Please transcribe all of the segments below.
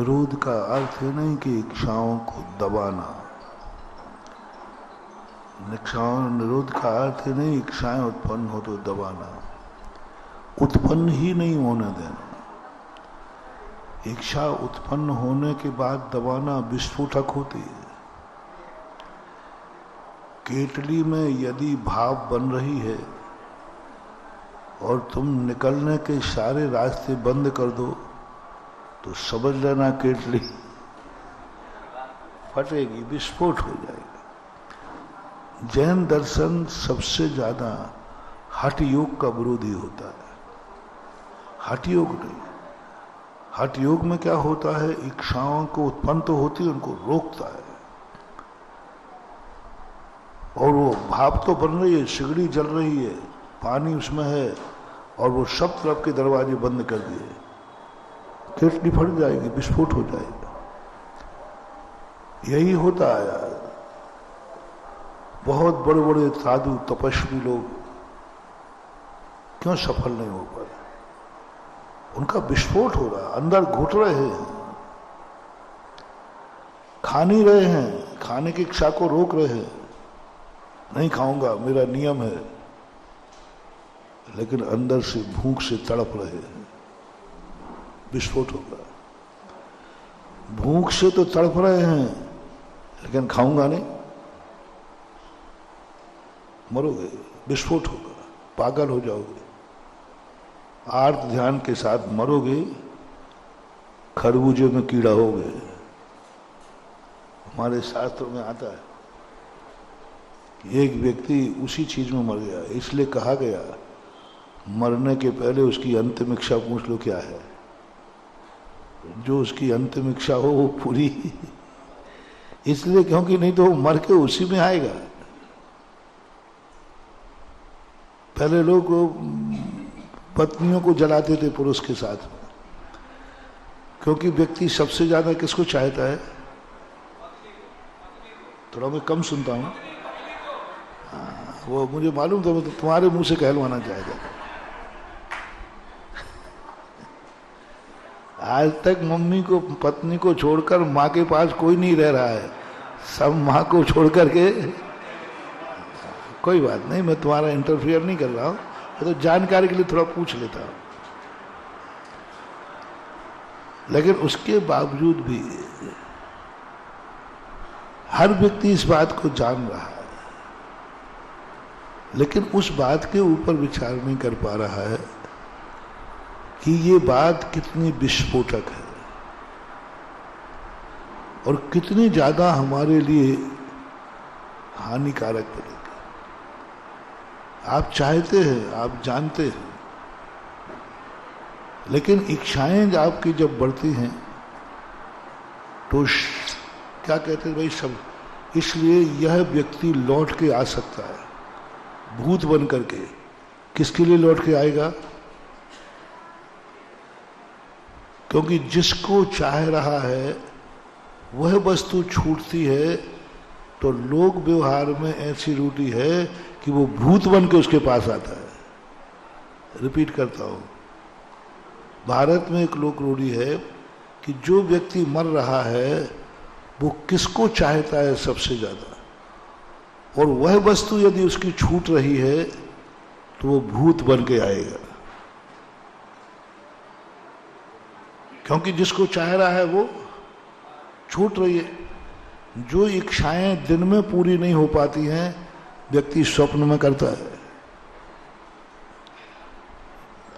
निरोध का अर्थ है नहीं कि इच्छाओं को दबाना। निरोध का अर्थ है नहीं इच्छाएं उत्पन्न हो तो दबाना, उत्पन्न ही नहीं होने देना। इच्छा उत्पन्न होने के बाद दबाना विस्फोटक होती है। केतली में यदि भाप बन रही है और तुम निकलने के सारे रास्ते बंद कर दो तो समझ लेना केतली फटेगी, विस्फोट हो जाएगा। जैन दर्शन सबसे ज्यादा हठ योग का विरोधी होता है। हठ योग नहीं, हठ योग में क्या होता है, इच्छाओं को उत्पन्न तो होती है, उनको रोकता है। और वो भाप तो बन रही है, सिगड़ी जल रही है, पानी उसमें है, और वो सब तरफ के दरवाजे बंद कर दिए, केतली फट जाएगी, विस्फोट हो जाएगा। यही होता है यार। बहुत बड़े बड़े साधु तपस्वी लोग क्यों सफल नहीं हो पा रहे? उनका विस्फोट हो रहा, अंदर घुट रहे हैं, खा नहीं रहे हैं, खाने की इच्छा को रोक रहे हैं, नहीं खाऊंगा मेरा नियम है, लेकिन अंदर से भूख से तड़प रहे हैं, विस्फोट होगा। भूख से तो तड़प रहे हैं लेकिन खाऊंगा नहीं, मरोगे, विस्फोट होगा, पागल हो जाओगे, आर्त ध्यान के साथ मरोगे, खरबूजे में कीड़ा होगे। हमारे शास्त्रों में आता है एक व्यक्ति उसी चीज में मर गया, इसलिए कहा गया मरने के पहले उसकी अंतिम इच्छा पूछ लो क्या है। जो उसकी अंतिम इच्छा हो वो पूरी, इसलिए क्योंकि नहीं तो वो मर के उसी में आएगा। पहले लोग पत्नियों को जलाते थे पुरुष के साथ में, क्योंकि व्यक्ति सबसे ज्यादा किसको चाहता है? थोड़ा मैं कम सुनता हूं, वो मुझे मालूम था, मैं तो तुम्हारे मुंह से कहलवाना चाहता। आज तक मम्मी को, पत्नी को छोड़कर माँ के पास कोई नहीं रह रहा है, सब माँ को छोड़ करके। कोई बात नहीं, मैं तुम्हारा इंटरफियर नहीं कर रहा हूं, तो जानकारी के लिए थोड़ा पूछ लेता हूं। लेकिन उसके बावजूद भी हर व्यक्ति इस बात को जान रहा है, लेकिन उस बात के ऊपर विचार नहीं कर पा रहा है कि ये बात कितनी विस्फोटक है और कितनी ज्यादा हमारे लिए हानिकारक बनेगी। आप चाहते हैं, आप जानते हैं, लेकिन इच्छाएं आपकी जब बढ़ती हैं तो क्या कहते हैं भाई सब, इसलिए यह व्यक्ति लौट के आ सकता है भूत बन करके। किसके लिए लौट के आएगा? क्योंकि जिसको चाह रहा है वह वस्तु छूटती है, तो लोक व्यवहार में ऐसी रूढ़ी है कि वो भूत बन के उसके पास आता है। रिपीट करता हूं, भारत में एक लोक रूढ़ी है कि जो व्यक्ति मर रहा है वो किसको चाहता है सबसे ज्यादा, और वह वस्तु यदि उसकी छूट रही है तो वो भूत बन के आएगा। क्योंकि जिसको चाह रहा है वो छूट रही है। जो इच्छाएं दिन में पूरी नहीं हो पाती हैं व्यक्ति स्वप्न में करता है।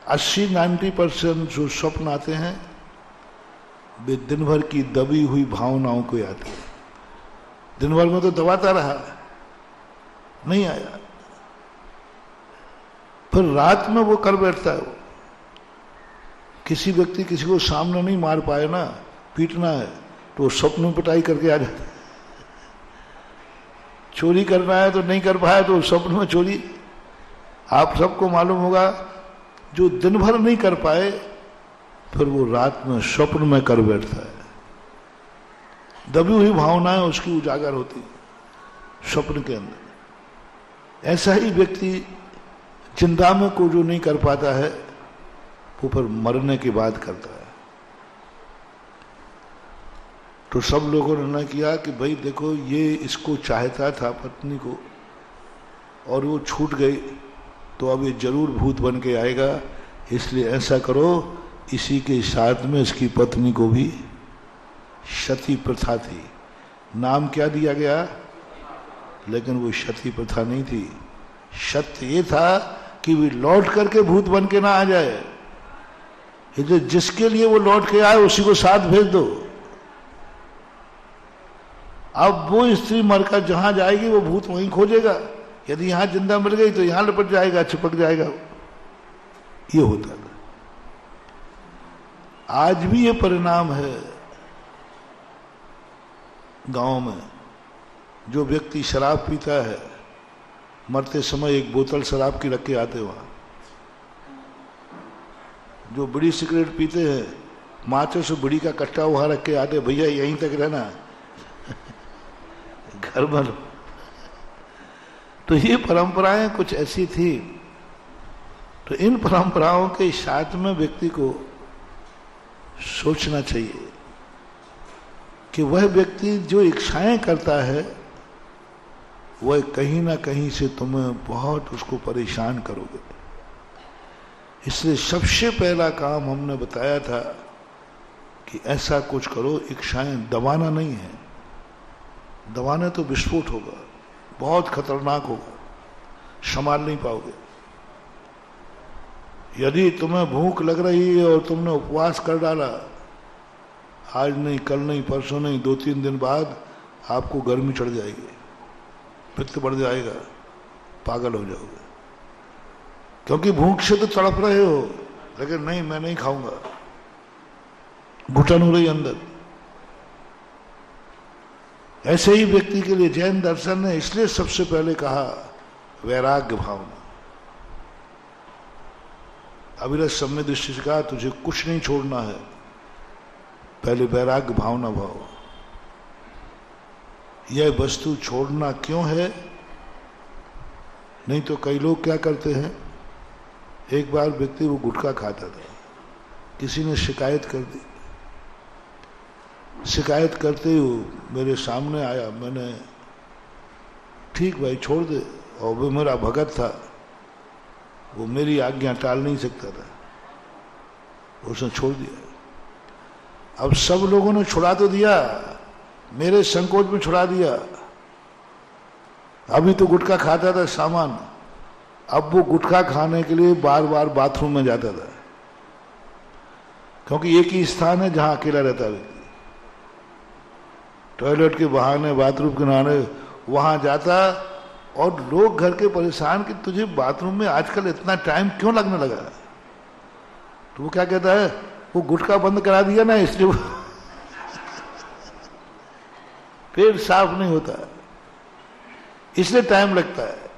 80-90% जो स्वप्न आते हैं वे दिन भर की दबी हुई भावनाओं को आते हैं। दिन भर में तो दबाता रहा, नहीं आया, फिर रात में वो कर बैठता है। वो किसी व्यक्ति किसी को सामने नहीं मार पाए ना, पीटना है, तो स्वप्न में पिटाई करके आ जाता है। चोरी करना है तो नहीं कर पाया तो स्वप्न में चोरी। आप सबको मालूम होगा जो दिन भर नहीं कर पाए फिर वो रात में स्वप्न में कर बैठता है। दबी हुई भावनाएं उसकी उजागर होती स्वप्न के अंदर। ऐसा ही व्यक्ति जिंदा में को जो नहीं कर पाता है वो फिर मरने के बाद करता है। तो सब लोगों ने ना किया कि भाई देखो ये इसको चाहता था पत्नी को और वो छूट गई, तो अब ये जरूर भूत बन के आएगा, इसलिए ऐसा करो इसी के साथ में इसकी पत्नी को भी, सती प्रथा थी, नाम क्या दिया गया, लेकिन वो सती प्रथा नहीं थी। सत्य ये था कि वे लौट करके भूत बन के ना आ जाए, इसलिए जिसके लिए वो लौट के आए उसी को साथ भेज दो। अब वो स्त्री मरकर जहां जाएगी वो भूत वहीं खोजेगा, यदि यहां जिंदा मिल गई तो यहां लपट जाएगा, चिपक जाएगा, ये होता था। आज भी ये परिणाम है गांव में। जो व्यक्ति शराब पीता है, मरते समय एक बोतल शराब की रख के आते वहां। जो बीड़ी सिगरेट पीते हैं, माचिस बीड़ी का कट्टा वहां रख के आते, भैया यहीं तक रहना, घर भर। तो ये परंपराएं कुछ ऐसी थी। तो इन परंपराओं के साथ में व्यक्ति को सोचना चाहिए कि वह व्यक्ति जो इच्छाएं करता है वह कहीं ना कहीं से तुम्हें बहुत उसको परेशान करोगे। इसलिए सबसे पहला काम हमने बताया था कि ऐसा कुछ करो, इच्छाएं दबाना नहीं है। दबाने तो विस्फोट होगा, बहुत खतरनाक होगा, संभाल नहीं पाओगे। यदि तुम्हें भूख लग रही है और तुमने उपवास कर डाला, आज नहीं, कल नहीं, परसों नहीं, 2-3 दिन बाद आपको गर्मी चढ़ जाएगी, पित्त बढ़ जाएगा, पागल हो जाओगे, क्योंकि भूख से तो तड़प रहे हो, लेकिन नहीं मैं नहीं खाऊंगा, घुटन हो रही अंदर। ऐसे ही व्यक्ति के लिए जैन दर्शन ने इसलिए सबसे पहले कहा वैराग्य भावना। अविरत सम्य दृष्टि से कहा तुझे कुछ नहीं छोड़ना है, पहले वैराग्य भावना भाव। यह वस्तु छोड़ना क्यों है? नहीं तो कई लोग क्या करते हैं, एक बार व्यक्ति वो गुटखा खाता था, किसी ने शिकायत कर दी, शिकायत करते ही मेरे सामने आया, मैंने ठीक भाई छोड़ दे, और वो मेरा भगत था, वो मेरी आज्ञा टाल नहीं सकता था, उसने छोड़ दिया। अब सब लोगों ने छुड़ा तो दिया, मेरे संकोच में छुड़ा दिया। अभी तो गुटखा खाता था सामान, अब वो गुटखा खाने के लिए बार बार बाथरूम में जाता था, क्योंकि एक ही स्थान है जहां अकेला रहता है व्यक्ति। टॉयलेट के बहाने, बाथरूम के बहाने वहां जाता, और लोग घर के परेशान कि तुझे बाथरूम में आजकल इतना टाइम क्यों लगने लगा। तो वो क्या कहता है, वो गुटखा बंद करा दिया ना, इसलिए पेट साफ नहीं होता, इसलिए टाइम लगता है।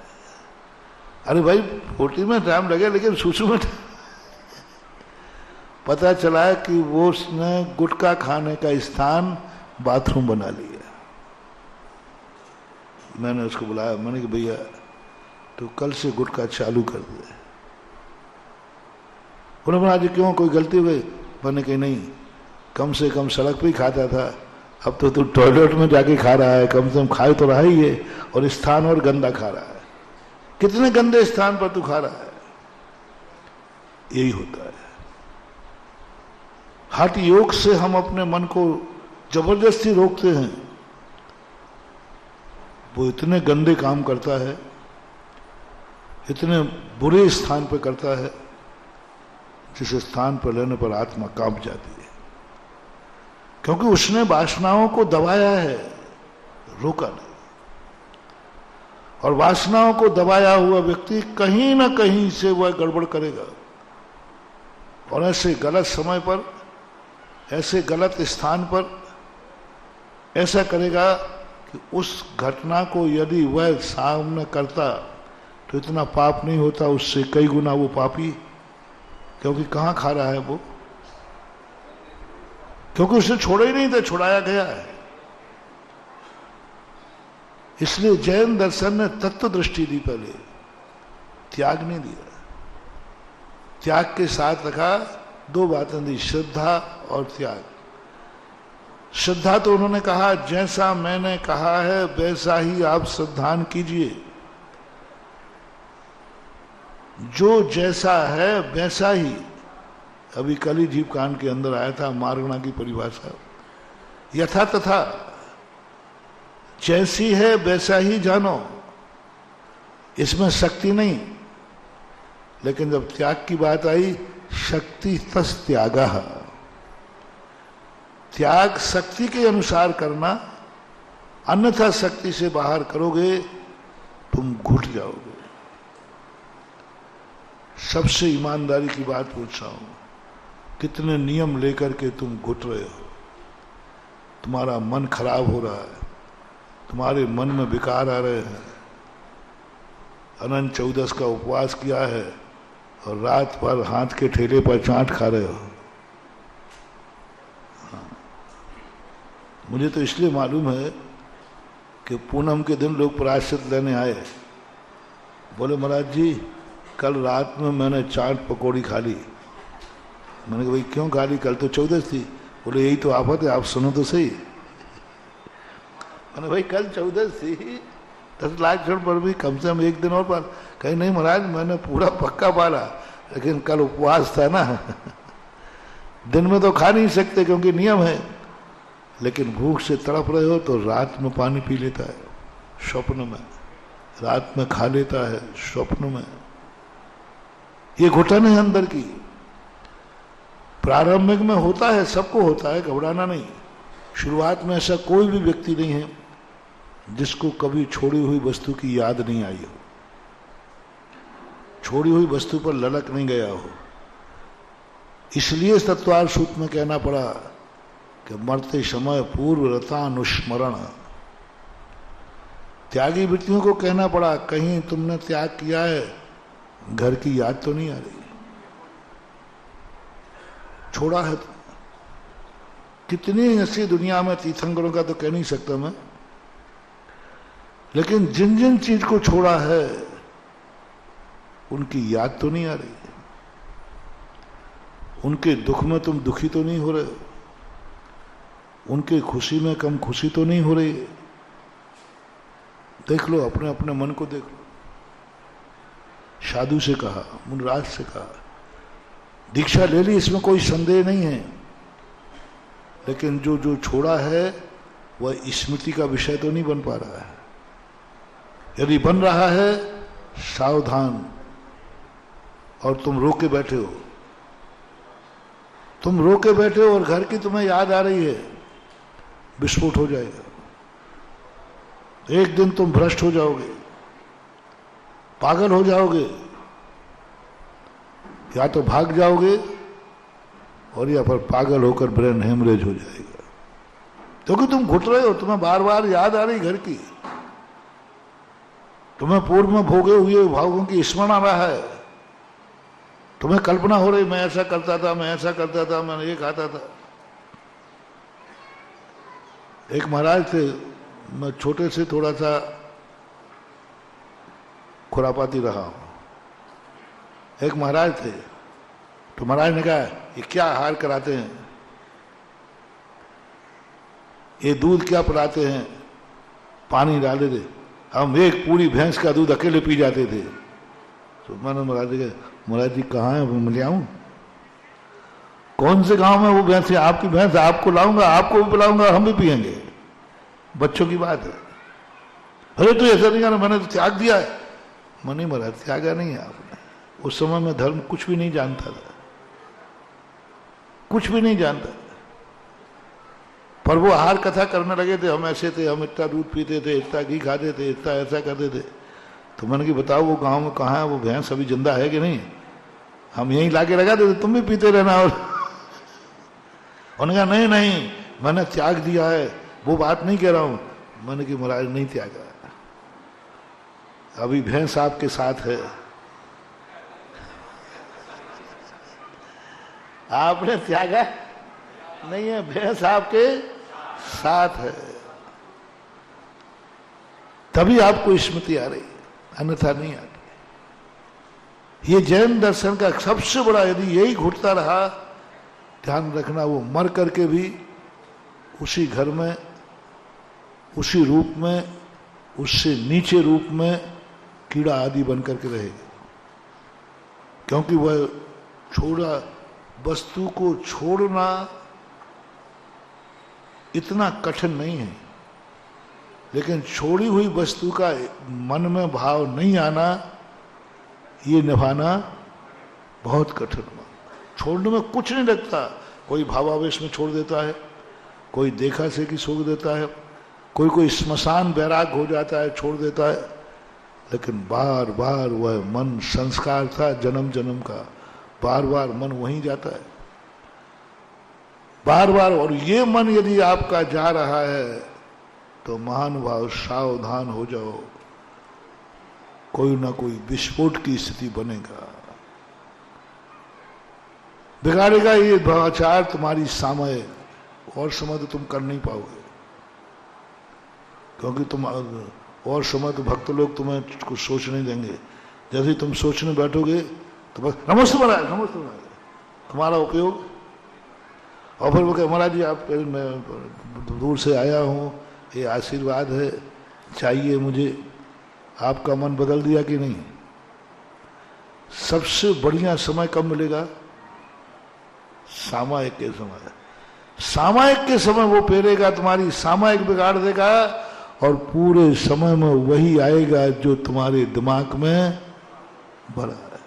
अरे भाई पोटी में टाइम लगे, लेकिन सुसु में पता चला है कि वो उसने गुटखा खाने का स्थान बाथरूम बना लिया। मैंने उसको बुलाया, मैंने कहा भैया तो कल से गुटखा चालू कर दे। उन्होंने बोला आज क्यों, कोई गलती हो गई? मैंने कही नहीं, कम से कम सड़क पे ही खाता था, अब तो तू टॉयलेट में जाके खा रहा है, कम से कम खा तो रहा ही है, और स्थान और गंदा खा रहा है। कितने गंदे स्थान पर तू खा रहा है। यही होता है। हठ योग से हम अपने मन को जबरदस्ती रोकते हैं, वो इतने गंदे काम करता है, इतने बुरे स्थान पर करता है, जिस स्थान पर लेने पर आत्मा कांप जाती है, क्योंकि उसने वासनाओं को दबाया है, रोका नहीं। और वासनाओं को दबाया हुआ व्यक्ति कहीं ना कहीं से वह गड़बड़ करेगा, और ऐसे गलत समय पर, ऐसे गलत स्थान पर ऐसा करेगा कि उस घटना को यदि वह सामने करता तो इतना पाप नहीं होता, उससे कई गुना वो पापी, क्योंकि कहां खा रहा है वो, क्योंकि उसने छोड़ा ही नहीं था, छुड़ाया गया है। इसलिए जैन दर्शन ने तत्व दृष्टि दी, पहले त्याग नहीं दिया। त्याग के साथ रखा, दो बातें दी, श्रद्धा और त्याग। श्रद्धा तो उन्होंने कहा जैसा मैंने कहा है वैसा ही आप श्रद्धान कीजिए, जो जैसा है वैसा ही। अभी कल ही जीव कांड के अंदर आया था मार्गणा की परिभाषा, यथा तथा, जैसी है वैसा ही जानो, इसमें शक्ति नहीं। लेकिन जब त्याग की बात आई, शक्ति तस् त्यागः, त्याग शक्ति के अनुसार करना, अन्यथा शक्ति से बाहर करोगे तुम घुट जाओगे। सबसे ईमानदारी की बात पूछ रहा हूं, कितने नियम लेकर के तुम घुट रहे हो? तुम्हारा मन खराब हो रहा है, तुम्हारे मन में विकार आ रहे हैं, अनंत चौदस का उपवास किया है और रात भर हाथ के ठेले पर चाट खा रहे हो। हाँ। मुझे तो इसलिए मालूम है कि पूनम के दिन लोग प्रायश्चित लेने आए, बोले महाराज जी कल रात में मैंने चाट पकौड़ी खा ली। मैंने कहा भाई क्यों खा ली, कल तो चौदस थी। बोले यही तो आफत है, आप सुनो तो सही। मैंने भाई कल चौदस थी, 10 लाख क्षण पर भी कम से कम एक दिन और पाल। कहीं नहीं महाराज मैंने पूरा पक्का पाला, लेकिन कल उपवास था ना दिन में तो खा नहीं सकते क्योंकि नियम है, लेकिन भूख से तड़प रहे हो तो रात में पानी पी लेता है स्वप्न में, रात में खा लेता है स्वप्न में। ये घुटन है अंदर की, प्रारंभिक में होता है, सबको होता है, घबराना नहीं। शुरुआत में ऐसा कोई भी व्यक्ति नहीं है जिसको कभी छोड़ी हुई वस्तु की याद नहीं आई हो, छोड़ी हुई वस्तु पर ललक नहीं गया हो। इसलिए तत्वार सूत्र में कहना पड़ा कि मरते समय पूर्व रतानुस्मरण। त्यागी वृत्तियों को कहना पड़ा कहीं तुमने त्याग किया है, घर की याद तो नहीं आ रही, छोड़ा है तो। कितनी ऐसी दुनिया में तीर्थंकरों का तो कह नहीं सकता मैं, लेकिन जिन जिन चीज को छोड़ा है उनकी याद तो नहीं आ रही, उनके दुख में तुम दुखी तो नहीं हो रहे, उनके खुशी में कम खुशी तो नहीं हो रही। देख लो, अपने अपने मन को देख लो। साधु से कहा, मुनराज से कहा, दीक्षा ले ली, इसमें कोई संदेह नहीं है, लेकिन जो जो छोड़ा है वह स्मृति का विषय तो नहीं बन पा रहा है। यदि बन रहा है सावधान, और तुम रो के बैठे हो, तुम रो के बैठे हो और घर की तुम्हें याद आ रही है, विस्फोट हो जाएगा। एक दिन तुम भ्रष्ट हो जाओगे, पागल हो जाओगे, या तो भाग जाओगे और या पर पागल होकर ब्रेन हेमरेज हो जाएगा, क्योंकि तुम घुट रहे हो, तुम्हें बार बार याद आ रही घर की, तुम्हें पूर्व में भोगे हुए भावों की स्मरण आ रहा है, तुम्हें कल्पना हो रही मैं ऐसा करता था, मैं ऐसा करता था, मैं ये खाता था। एक महाराज थे, मैं छोटे से थोड़ा सा खुरापाती रहा हूं। एक महाराज थे, तो महाराज ने कहा ये क्या आहार कराते हैं, ये दूध क्या पिलाते हैं, पानी डाले थे, हम एक पूरी भैंस का दूध अकेले पी जाते थे। तो मैंने महाराज जी कहा, महाराज जी कहाँ है, मैं ले आऊं? कौन से गांव में वो भैंस है? आपकी भैंस, आपको लाऊंगा, आपको भी पिलाऊंगा, हम भी पियेंगे। बच्चों की बात है। अरे तो ऐसा नहीं, मैंने तो त्याग दिया है। मैंने महाराज त्यागा नहीं है आपने। उस समय में धर्म कुछ भी नहीं जानता था, कुछ भी नहीं जानता, पर वो आहार कथा करने लगे थे, हम ऐसे थे, हम इतना दूध पीते थे, इतना घी खाते थे, इतना ऐसा करते थे। तो मैंने कि बताओ वो गांव में कहाँ है, वो भैंस अभी जिंदा है कि नहीं? हम यहीं लाके लगा देते, तुम भी पीते रहना। और उन्होंने कहा नहीं नहीं मैंने त्याग दिया है, वो बात नहीं कह रहा हूं। मैंने कि महाराज नहीं त्यागा, अभी भैंस आपके साथ है, आपने त्यागा नहीं है, भैंस आपके साथ है, तभी आपको स्मृति आ रही, अन्यथा नहीं आती। ये जैन दर्शन का सबसे बड़ा, यदि यही घुटता रहा, ध्यान रखना वो मर करके भी उसी घर में, उसी रूप में, उससे नीचे रूप में कीड़ा आदि बन करके रहेगा, क्योंकि वह छोड़ा वस्तु को छोड़ना इतना कठिन नहीं है, लेकिन छोड़ी हुई वस्तु का मन में भाव नहीं आना, ये निभाना बहुत कठिन हुआ। छोड़ने में कुछ नहीं लगता, कोई भावावेश में छोड़ देता है, कोई देखा से कि छोड़ देता है, कोई स्मशान बैराग हो जाता है छोड़ देता है, लेकिन बार बार वह मन संस्कार था जन्म जन्म का, बार बार मन वहीं जाता है, बार बार। और ये मन यदि आपका जा रहा है तो महानुभाव सावधान हो जाओ, कोई ना कोई विस्फोट की स्थिति बनेगा, बिगाड़ेगा ये भ्रष्टाचार तुम्हारी समय, और समय तो तुम कर नहीं पाओगे, क्योंकि तुम और समय तो भक्त लोग तुम्हें कुछ सोच नहीं देंगे। जैसे ही तुम सोचने बैठोगे तो बस नमस्ते महाराज, नमस्ते महाराज, तुम्हारा उपयोग। और फिर वो कहे महाराज जी आप, मैं दूर से आया हूँ, ये आशीर्वाद है, चाहिए मुझे, आपका मन बदल दिया कि नहीं। सबसे बढ़िया समय कब मिलेगा? सामायिक के समय। सामायिक के समय वो पेरेगा, तुम्हारी सामायिक बिगाड़ देगा, और पूरे समय में वही आएगा जो तुम्हारे दिमाग में भरा है।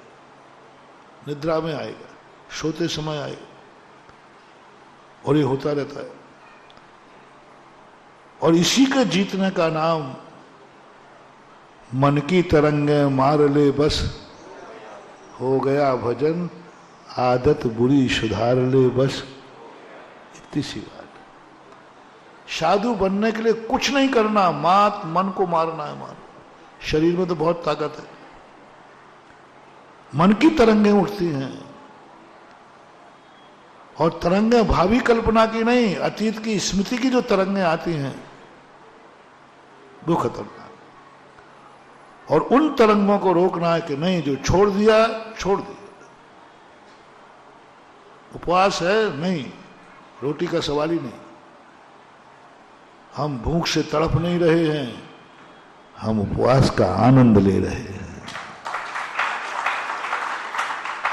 निद्रा में आएगा, सोते समय आएगा, और ये होता रहता है। और इसी के जीतने का नाम मन की तरंगे मार ले बस, हो गया भजन, आदत बुरी सुधार ले बस, इतनी सी बात। साधु बनने के लिए कुछ नहीं करना, मात मन को मारना है। मान शरीर में तो बहुत ताकत है, मन की तरंगें उठती हैं, और तरंगें भावी कल्पना की नहीं, अतीत की स्मृति की जो तरंगें आती हैं वो खतरनाक। और उन तरंगों को रोकना है कि नहीं, जो छोड़ दिया छोड़ दिया। उपवास है नहीं, रोटी का सवाल ही नहीं। हम भूख से तड़प नहीं रहे हैं, हम उपवास का आनंद ले रहे हैं।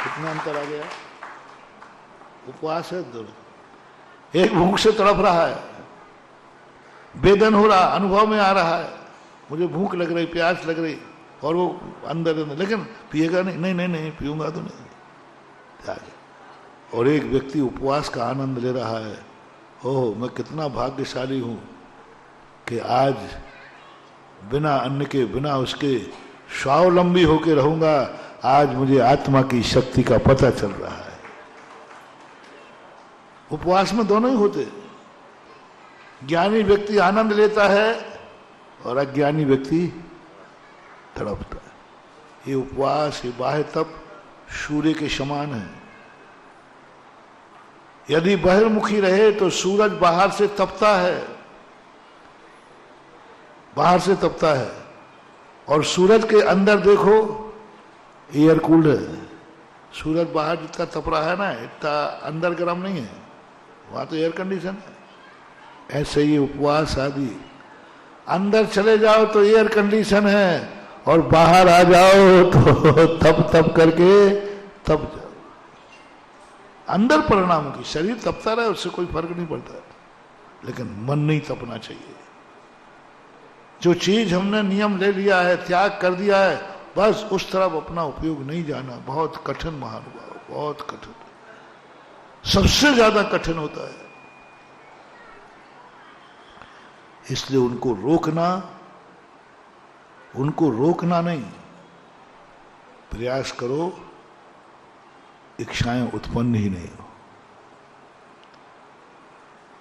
कितना अंतर आ गया? उपवास है दो, एक भूख से तड़प रहा है, वेदन हो रहा, अनुभव में आ रहा है, मुझे भूख लग रही, प्यास लग रही, और वो अंदर अंदर, लेकिन पिएगा नहीं, नहीं नहीं नहीं पीऊंगा तो नहीं। और एक व्यक्ति उपवास का आनंद ले रहा है, ओह मैं कितना भाग्यशाली हूं कि आज बिना अन्न के, बिना उसके स्वावलंबी होकर रहूंगा, आज मुझे आत्मा की शक्ति का पता चल रहा है। उपवास में दोनों ही होते। ज्ञानी व्यक्ति आनंद लेता है और अज्ञानी व्यक्ति तड़पता है। ये उपवास, ये बाह्य तप सूर्य के समान है। यदि बहिर्मुखी रहे तो सूरज बाहर से तपता है, बाहर से तपता है, और सूरज के अंदर देखो एयर कूल्ड है। सूरज बाहर जितना तप रहा है ना, इतना अंदर गर्म नहीं है, वहां तो एयर कंडीशन है। ऐसे ही उपवास आदि, अंदर चले जाओ तो एयर कंडीशन है, और बाहर आ जाओ तो तप तप करके तप जाओ। अंदर परिणाम की, शरीर तपता रहे उससे कोई फर्क नहीं पड़ता, लेकिन मन नहीं तपना चाहिए। जो चीज हमने नियम ले लिया है, त्याग कर दिया है, बस उस तरफ अपना उपयोग नहीं जाना। बहुत कठिन महानुभाव, बहुत कठिन, सबसे ज्यादा कठिन होता है। इसलिए उनको रोकना नहीं, प्रयास करो इच्छाएं उत्पन्न ही नहीं हो,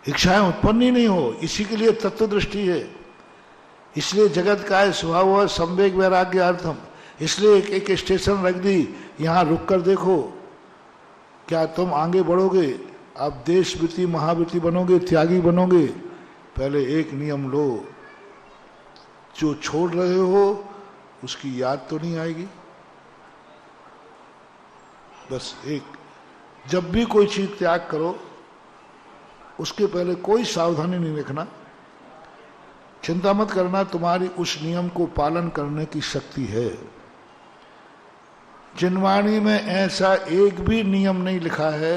इच्छाएं उत्पन्न ही नहीं हो। इसी के लिए तत्व दृष्टि है। इसलिए जगत का है स्वभाव है संवेग वैराग्य अर्थम। इसलिए एक स्टेशन रख दी, यहां रुक कर देखो, क्या तुम आगे बढ़ोगे? आप देशवृत्ति महावृत्ति बनोगे, त्यागी बनोगे? पहले एक नियम लो, जो छोड़ रहे हो उसकी याद तो नहीं आएगी। बस एक, जब भी कोई चीज त्याग करो उसके पहले कोई सावधानी नहीं रखना। चिंता मत करना, तुम्हारी उस नियम को पालन करने की शक्ति है। जिनवाणी में ऐसा एक भी नियम नहीं लिखा है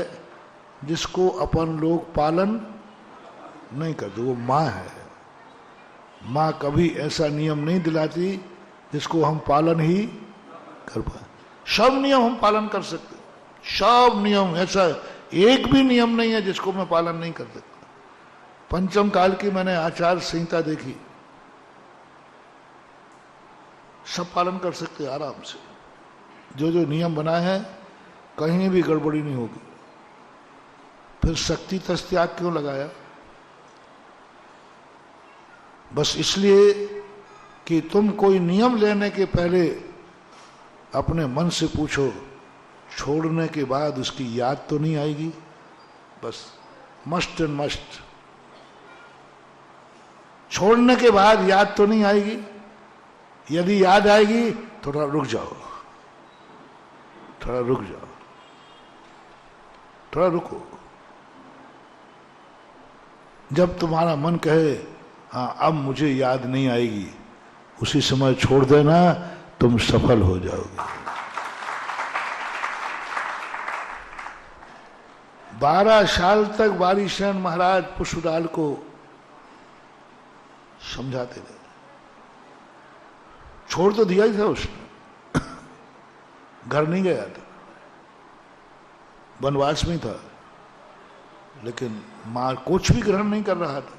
जिसको अपन लोग पालन नहीं करते। वो माँ है, माँ कभी ऐसा नियम नहीं दिलाती जिसको हम पालन ही कर पाए। सब नियम हम पालन कर सकते, सब नियम, ऐसा एक भी नियम नहीं है जिसको मैं पालन नहीं कर सकता। पंचम काल की मैंने आचार संहिता देखी, सब पालन कर सकते आराम से। जो जो नियम बना है कहीं भी गड़बड़ी नहीं होगी। फिर शक्ति तस त्याग क्यों लगाया? बस इसलिए कि तुम कोई नियम लेने के पहले अपने मन से पूछो, छोड़ने के बाद उसकी याद तो नहीं आएगी? बस मस्ट एंड मस्ट, छोड़ने के बाद याद तो नहीं आएगी? यदि याद आएगी थोड़ा रुक जाओ, थोड़ा रुक जाओ, थोड़ा रुको। जब तुम्हारा मन कहे हाँ अब मुझे याद नहीं आएगी, उसी समय छोड़ देना, तुम सफल हो जाओगे। 12 साल तक बारीशरण महाराज पुष्पलाल को समझाते रहे, छोड़ तो दिया ही था उसने, घर नहीं गया था, वनवास में था, लेकिन मां कुछ भी ग्रहण नहीं कर रहा था,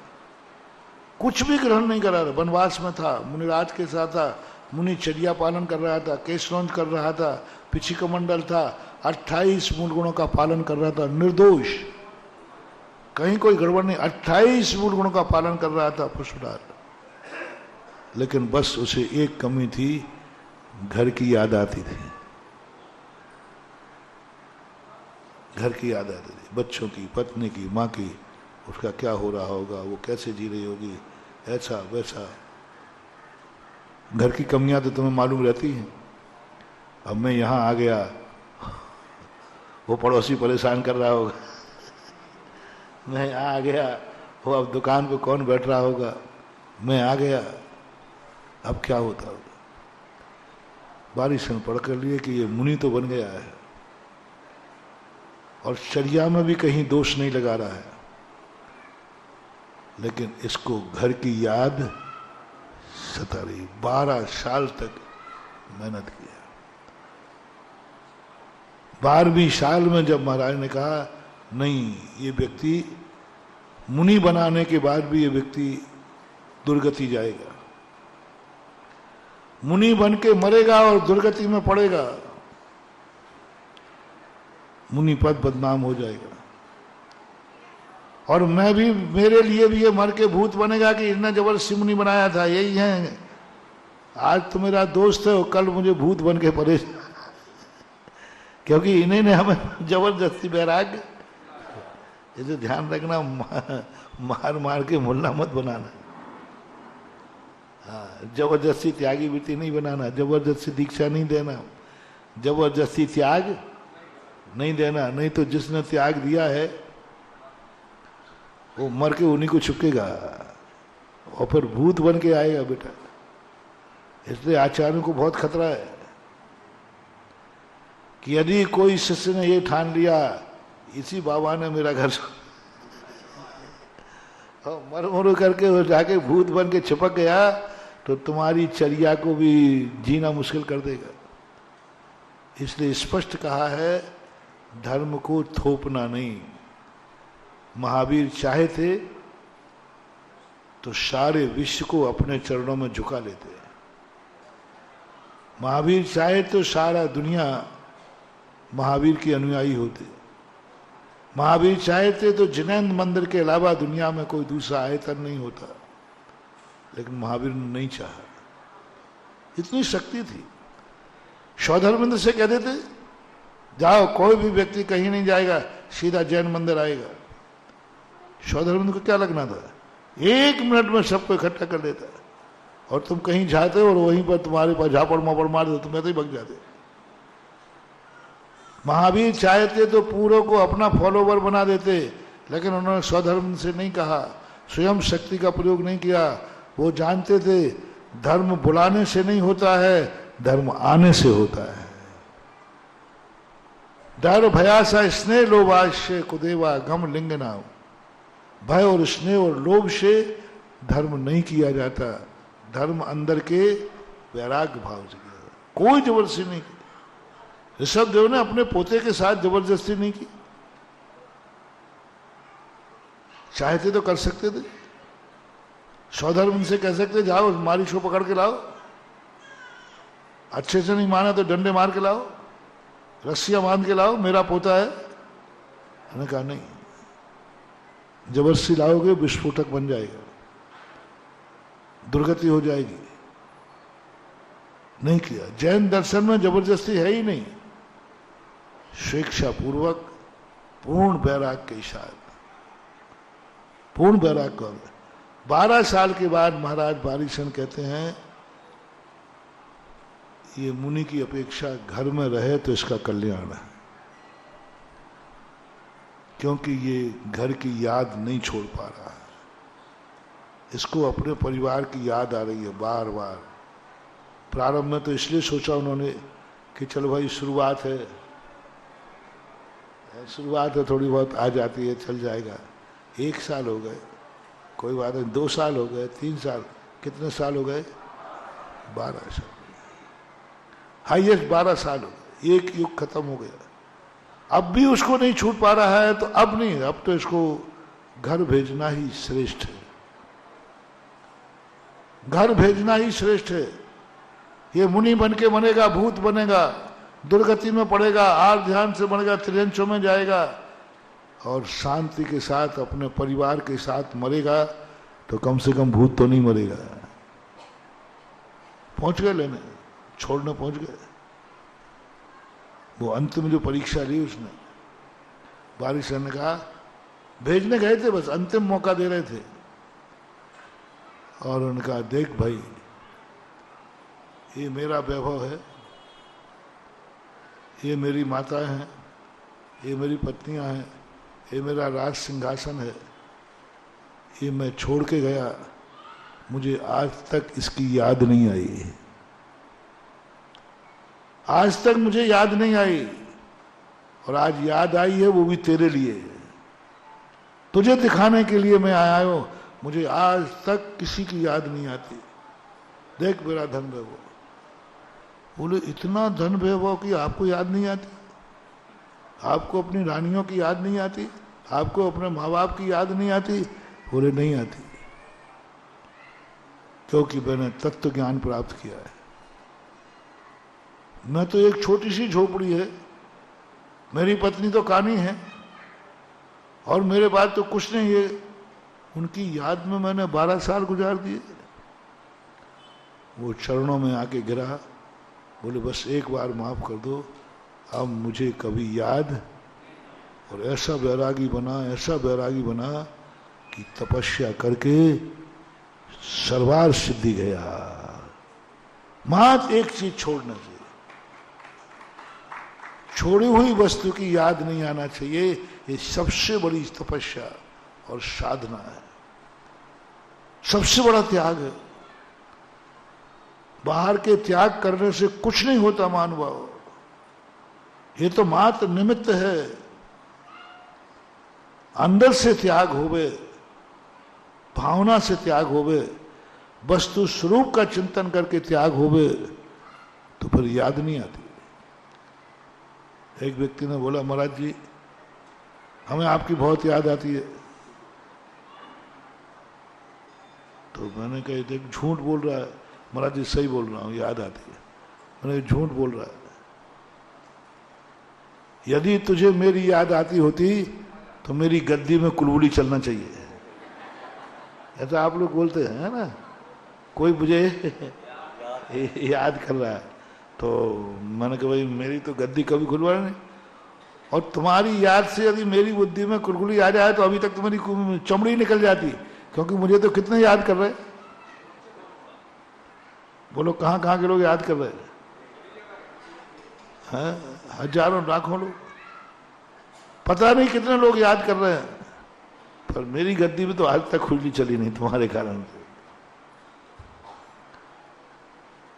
कुछ भी ग्रहण नहीं कर रहा था। वनवास में था, मुनिराज के साथ था, मुनिचर्या पालन कर रहा था, केशरौंज कर रहा था, पिछी कमंडल था, 28 मूल गुणों का पालन कर रहा था, निर्दोष, कहीं कोई गड़बड़ नहीं, 28 मूल गुणों का पालन कर रहा था पुष्पलाल। लेकिन बस उसे एक कमी थी, घर की याद आती थी, घर की याद आती थी, बच्चों की, पत्नी की, माँ की, उसका क्या हो रहा होगा, वो कैसे जी रही होगी, ऐसा वैसा। घर की कमियां तो तुम्हें मालूम रहती हैं। अब मैं यहाँ आ गया, वो पड़ोसी परेशान कर रहा होगा, मैं यहाँ आ गया, वो अब दुकान पे कौन बैठ रहा होगा, मैं आ गया, अब क्या होता होगा। बारीशरण पढ़ कर लिए कि ये मुनि तो बन गया है और चर्या में भी कहीं दोष नहीं लगा रहा है, लेकिन इसको घर की याद सता रही। 12 साल तक मेहनत किया। 12वीं साल में जब महाराज ने कहा नहीं, ये व्यक्ति मुनि बनाने के बाद भी ये व्यक्ति दुर्गति जाएगा, मुनि बन के मरेगा और दुर्गति में पड़ेगा, मुनि पद बदनाम हो जाएगा, और मैं भी, मेरे लिए भी ये मर के भूत बनेगा कि इसने जबरदस्ती मुनि बनाया था, यही है, आज तो मेरा दोस्त है और कल मुझे भूत बन के पड़े, क्योंकि इन्हीं ने हमें जबरदस्ती बैराग। इसे ध्यान रखना, मार मार के मुल्ला मत बनाना, हाँ, जबरदस्ती त्यागी वृत्ति नहीं बनाना, जबरदस्ती दीक्षा नहीं देना, जबरदस्ती त्याग नहीं देना, नहीं तो जिसने त्याग दिया है वो मर के उन्हीं को छुपेगा और फिर भूत बन के आएगा बेटा। इसलिए आचार्यों को बहुत खतरा है कि यदि कोई शिष्य ने ये ठान लिया इसी बाबा ने मेरा घर मर मर करके वो जाके भूत बन के चिपक गया तो तुम्हारी चर्या को भी जीना मुश्किल कर देगा। इसलिए स्पष्ट कहा है, धर्म को थोपना नहीं। महावीर चाहे थे तो सारे विश्व को अपने चरणों में झुका लेते। महावीर चाहे तो सारा दुनिया महावीर के अनुयायी होते। महावीर चाहे थे तो जिनेंद्र मंदिर के अलावा दुनिया में कोई दूसरा आयतन नहीं होता, लेकिन महावीर ने नहीं चाहा। इतनी शक्ति थी। सौधर्मेंद्र से कहते थे जाओ, कोई भी व्यक्ति कहीं नहीं जाएगा, सीधा जैन मंदिर आएगा। सौधर्मेंद्र को क्या लगना था, 1 मिनट में सबको इकट्ठा कर लेता है। और तुम कहीं जाते और वहीं पर तुम्हारे पास झापड़ मापड़ मार दो, तुम ऐसे ही भग जाते। महावीर चाहते तो पूरों को अपना फॉलोवर बना देते, लेकिन उन्होंने स्वधर्म से नहीं कहा, स्वयं शक्ति का प्रयोग नहीं किया। वो जानते थे धर्म बुलाने से नहीं होता है, धर्म आने से होता है। डर भयासा स्नेह लोभाश्य कुदेवा गम लिंग नाम। भय और स्नेह और लोभ से धर्म नहीं किया जाता, धर्म अंदर के वैराग्य भाव से किया। कोई जबरदस्ती नहीं की। ऋषभ देव ने अपने पोते के साथ जबरदस्ती नहीं की, चाहते तो कर सकते थे। स्वधर्म उनसे कह सकते जाओ मारी शो पकड़ के लाओ, अच्छे से नहीं माना तो डंडे मार के लाओ, रस्सियां बांध के लाओ, मेरा पोता है। मैंने कहा नहीं, जबरदस्ती लाओगे विस्फोटक बन जाएगा, दुर्गति हो जाएगी। नहीं किया। जैन दर्शन में जबरदस्ती है ही नहीं, स्वेच्छा पूर्वक पूर्ण वैराग्य के साथ, पूर्ण वैराग्य को। 12 साल के बाद महाराज बारीसन कहते हैं ये मुनि की अपेक्षा घर में रहे तो इसका कल्याण है, क्योंकि ये घर की याद नहीं छोड़ पा रहा है, इसको अपने परिवार की याद आ रही है बार बार। प्रारंभ में तो इसलिए सोचा उन्होंने कि चलो भाई शुरुआत है, थोड़ी बहुत आ जाती है, चल जाएगा। 1 साल हो गए, कोई बात नहीं, 2 साल हो गए, 3 साल, कितने साल हो गए? 12 साल, हाईएस्ट 12 साल हो गए, एक युग खत्म हो गया। अब भी उसको नहीं छूट पा रहा है, तो अब नहीं, अब तो इसको घर भेजना ही श्रेष्ठ है, घर भेजना ही श्रेष्ठ है। ये मुनि बन के बनेगा, भूत बनेगा, दुर्गति में पड़ेगा, आर ध्यान से बनेगा, त्रियंचों में जाएगा, और शांति के साथ अपने परिवार के साथ मरेगा तो कम से कम भूत तो नहीं मरेगा। पहुंच गए लेने, छोड़ने पहुंच गए। वो अंत में जो परीक्षा ली उसने, बारिश ने कहा भेजने गए थे, बस अंतिम मौका दे रहे थे, और उन्होंने कहा देख भाई ये मेरा वैभव है, ये मेरी माता हैं, ये मेरी पत्नियां हैं, ये मेरा राज सिंहासन है, ये मैं छोड़ के गया, मुझे आज तक इसकी याद नहीं आई, आज तक मुझे याद नहीं आई, और आज याद आई है वो भी तेरे लिए, तुझे दिखाने के लिए मैं आया हूं। मुझे आज तक किसी की याद नहीं आती, देख मेरा धन वैभव। बोले इतना धन वैभव की आपको याद नहीं आती? आपको अपनी रानियों की याद नहीं आती? आपको अपने माँ बाप की याद नहीं आती? बोले नहीं आती, क्योंकि मैंने तत्व ज्ञान प्राप्त किया है। मैं तो एक छोटी सी झोपड़ी है, मेरी पत्नी तो कानी है, और मेरे बाद तो कुछ नहीं है। उनकी याद में मैंने 12 साल गुजार दिए। वो चरणों में आके गिरा, बोले बस एक बार माफ कर दो, अब मुझे कभी याद। और ऐसा बैरागी बना, ऐसा बैरागी बना कि तपस्या करके सर्वार सिद्धि गया, मात्र एक चीज छोड़ने से। छोड़ी हुई वस्तु की याद नहीं आना चाहिए, ये सबसे बड़ी तपस्या और साधना है, सबसे बड़ा त्याग है। बाहर के त्याग करने से कुछ नहीं होता मानव, ये तो मात्र निमित्त है। अंदर से त्याग होवे, भावना से त्याग होवे, वस्तु स्वरूप का चिंतन करके त्याग होवे, तो फिर याद नहीं आती। एक व्यक्ति ने बोला महाराज जी हमें आपकी बहुत याद आती है। तो मैंने कहा देख झूठ बोल रहा है। महाराज जी सही बोल रहा हूं, याद आती है। मैंने झूठ बोल रहा है, यदि तुझे मेरी याद आती होती तो मेरी गद्दी में कुलबुली चलना चाहिए। ऐसा आप लोग बोलते हैं ना, कोई मुझे याद कर रहा है, तो मैंने कहा भाई मेरी तो गद्दी कभी खुलवा नहीं, और तुम्हारी याद से यदि मेरी बुद्धि में कुलकुली आ जाए तो अभी तक तो मेरी चमड़ी निकल जाती, क्योंकि मुझे तो कितने याद कर रहे। बोलो कहाँ कहाँ के लोग याद कर रहे हैं? हजारों लाखों लोग, पता नहीं कितने लोग याद कर रहे हैं। पर मेरी गद्दी में तो आज तक खुजली चली नहीं तुम्हारे कारण से।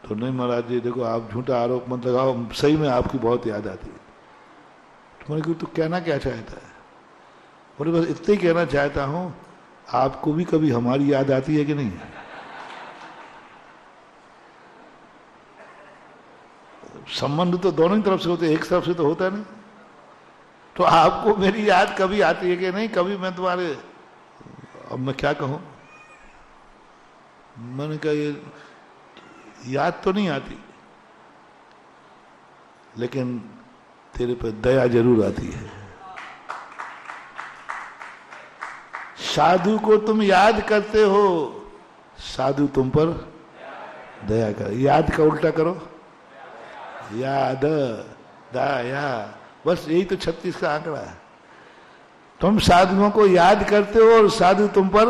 तो नहीं महाराज जी देखो, आप झूठा आरोप मत लगाओ, सही में आपकी बहुत याद आती है। तो मैंने कहा तू कहना क्या चाहता है? बोले बस इतना ही कहना चाहता हूं, आपको भी कभी हमारी याद आती है कि नहीं? संबंध तो दोनों ही तरफ से होते, एक तरफ से तो होता नहीं। तो आपको मेरी याद कभी आती है कि नहीं? कभी मैं तुम्हारे, अब मैं क्या कहूं, मैंने कहा ये याद तो नहीं आती, लेकिन तेरे पे दया जरूर आती है। साधु को तुम याद करते हो, साधु तुम पर दया कर। याद का उल्टा करो, याद दया, बस यही तो 36 का आंकड़ा है। तुम साधुओं को याद करते हो और साधु तुम पर